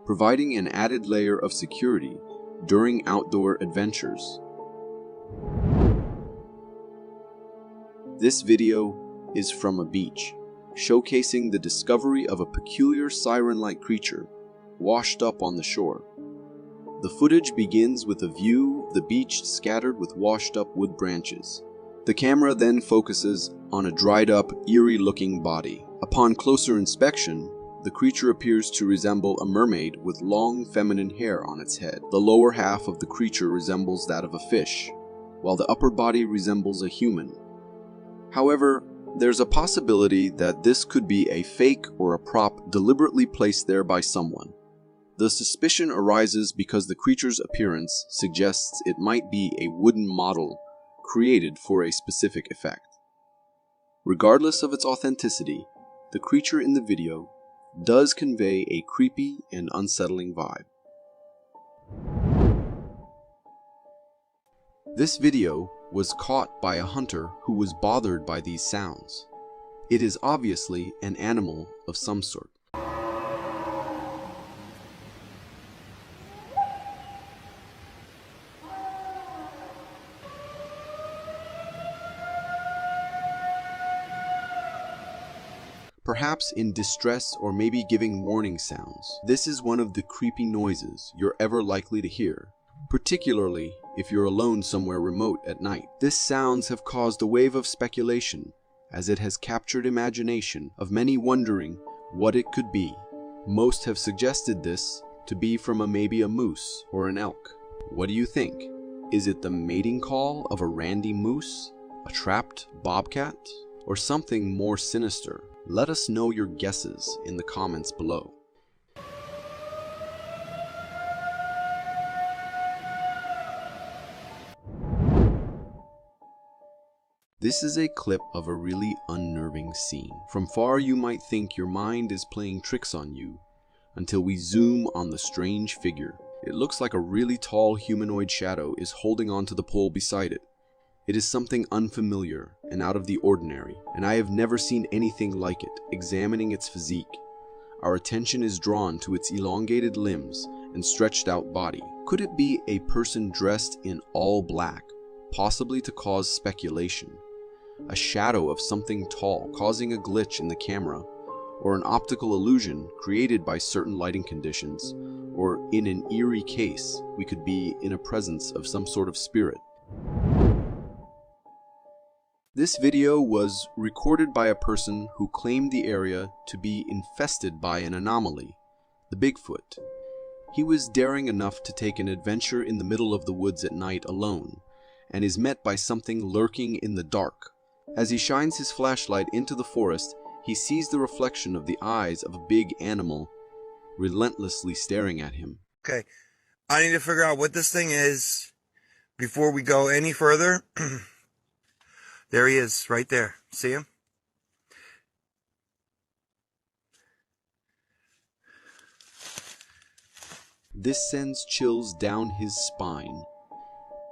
Speaker 3: providing an added layer of security during outdoor adventures. This video is from a beach, showcasing the discovery of a peculiar siren-like creature washed up on the shore. The footage begins with a view of the beach scattered with washed-up wood branches. The camera then focuses on a dried-up, eerie-looking body. Upon closer inspection, the creature appears to resemble a mermaid with long feminine hair on its head. The lower half of the creature resembles that of a fish, while the upper body resembles a human. However, there's a possibility that this could be a fake or a prop deliberately placed there by someone. The suspicion arises because the creature's appearance suggests it might be a wooden model created for a specific effect. Regardless of its authenticity, the creature in the video does convey a creepy and unsettling vibe. This video was caught by a hunter who was bothered by these sounds. It is obviously an animal of some sort. Perhaps in distress or maybe giving warning sounds. This is one of the creepy noises you're ever likely to hear, particularly if you're alone somewhere remote at night. These sounds have caused a wave of speculation, as it has captured imagination of many wondering what it could be. Most have suggested this to be from maybe a moose or an elk. What do you think? Is it the mating call of a randy moose, a trapped bobcat, or something more sinister? Let us know your guesses in the comments below. This is a clip of a really unnerving scene. From far you might think your mind is playing tricks on you, until we zoom on the strange figure. It looks like a really tall humanoid shadow is holding onto the pole beside it. It is something unfamiliar and out of the ordinary, and I have never seen anything like it. Examining its physique, our attention is drawn to its elongated limbs and stretched out body. Could it be a person dressed in all black, possibly to cause speculation? A shadow of something tall causing a glitch in the camera, or an optical illusion created by certain lighting conditions, or in an eerie case, we could be in a presence of some sort of spirit. This video was recorded by a person who claimed the area to be infested by an anomaly, the Bigfoot. He was daring enough to take an adventure in the middle of the woods at night alone, and is met by something lurking in the dark. As he shines his flashlight into the forest, he sees the reflection of the eyes of a big animal relentlessly staring at him.
Speaker 15: Okay, I need to figure out what this thing is before we go any further. There he is, right there. See him?
Speaker 3: This sends chills down his spine.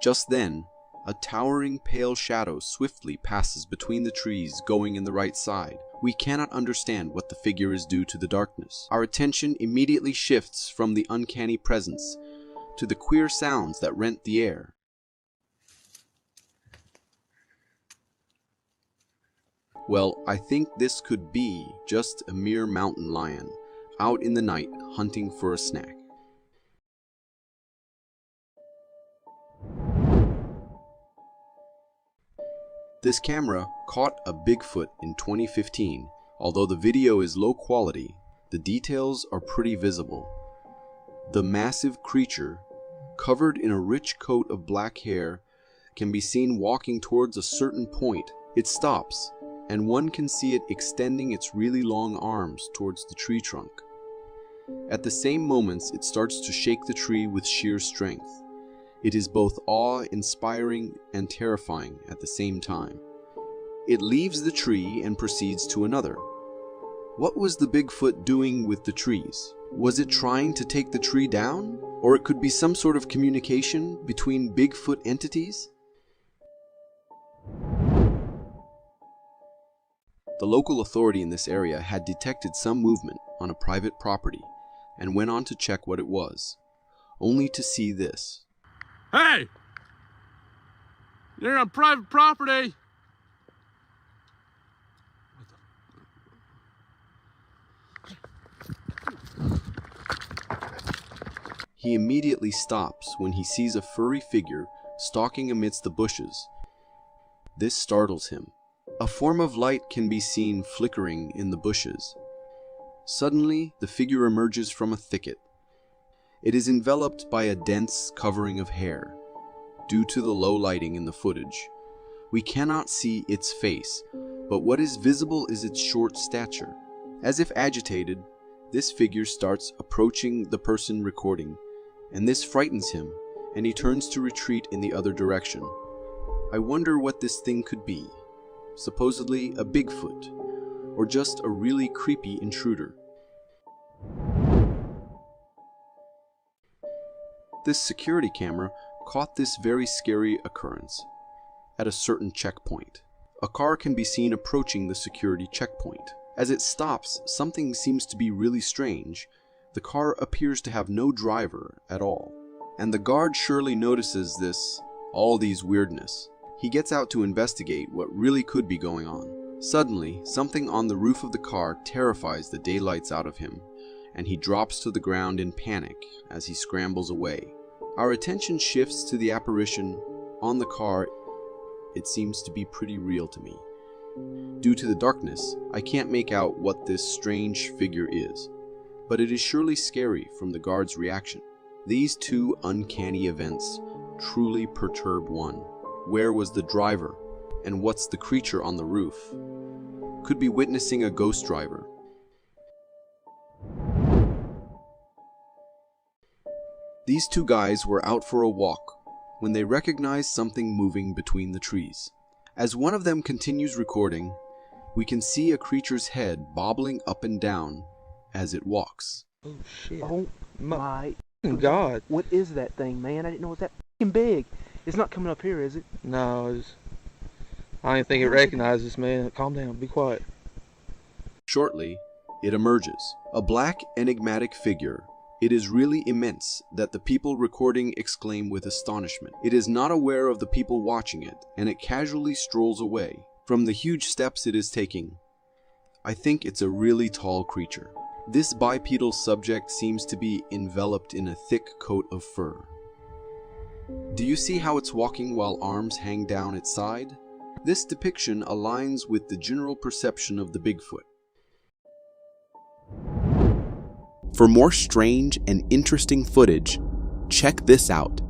Speaker 3: Just then, a towering pale shadow swiftly passes between the trees going in the right side. We cannot understand what the figure is due to the darkness. Our attention immediately shifts from the uncanny presence to the queer sounds that rent the air. Well, I think this could be just a mere mountain lion, out in the night hunting for a snack. This camera caught a Bigfoot in 2015. Although the video is low quality, the details are pretty visible. The massive creature, covered in a rich coat of black hair, can be seen walking towards a certain point. It stops, and one can see it extending its really long arms towards the tree trunk. At the same moments, it starts to shake the tree with sheer strength. It is both awe-inspiring and terrifying at the same time. It leaves the tree and proceeds to another. What was the Bigfoot doing with the trees? Was it trying to take the tree down? Or it could be some sort of communication between Bigfoot entities? The local authority in this area had detected some movement on a private property and went on to check what it was, only to see this.
Speaker 1: Hey! You're on private property!
Speaker 3: He immediately stops when he sees a furry figure stalking amidst the bushes. This startles him. A form of light can be seen flickering in the bushes. Suddenly, the figure emerges from a thicket. It is enveloped by a dense covering of hair. Due to the low lighting in the footage, we cannot see its face, but what is visible is its short stature. As if agitated, this figure starts approaching the person recording, and this frightens him, and he turns to retreat in the other direction. I wonder what this thing could be. Supposedly a Bigfoot, or just a really creepy intruder. This security camera caught this very scary occurrence at a certain checkpoint. A car can be seen approaching the security checkpoint. As it stops, something seems to be really strange. The car appears to have no driver at all. And the guard surely notices all these weirdness. He gets out to investigate what really could be going on. Suddenly, something on the roof of the car terrifies the daylights out of him, and he drops to the ground in panic as he scrambles away. Our attention shifts to the apparition on the car. It seems to be pretty real to me. Due to the darkness, I can't make out what this strange figure is, but it is surely scary from the guard's reaction. These two uncanny events truly perturb one. Where was the driver? And what's the creature on the roof? Could be witnessing a ghost driver. These two guys were out for a walk when they recognized something moving between the trees. As one of them continues recording, we can see a creature's head bobbling up and down as it walks.
Speaker 13: Oh shit. Oh my God. What is that thing, man? I didn't know it was that fucking big. It's not coming up here, is it?
Speaker 16: No, I didn't think it recognized us, man. Calm down, be quiet.
Speaker 3: Shortly, it emerges. A black, enigmatic figure. It is really immense that the people recording exclaim with astonishment. It is not aware of the people watching it, and it casually strolls away. From the huge steps it is taking, I think it's a really tall creature. This bipedal subject seems to be enveloped in a thick coat of fur. Do you see how it's walking while arms hang down its side? This depiction aligns with the general perception of the Bigfoot. For more strange and interesting footage, check this out.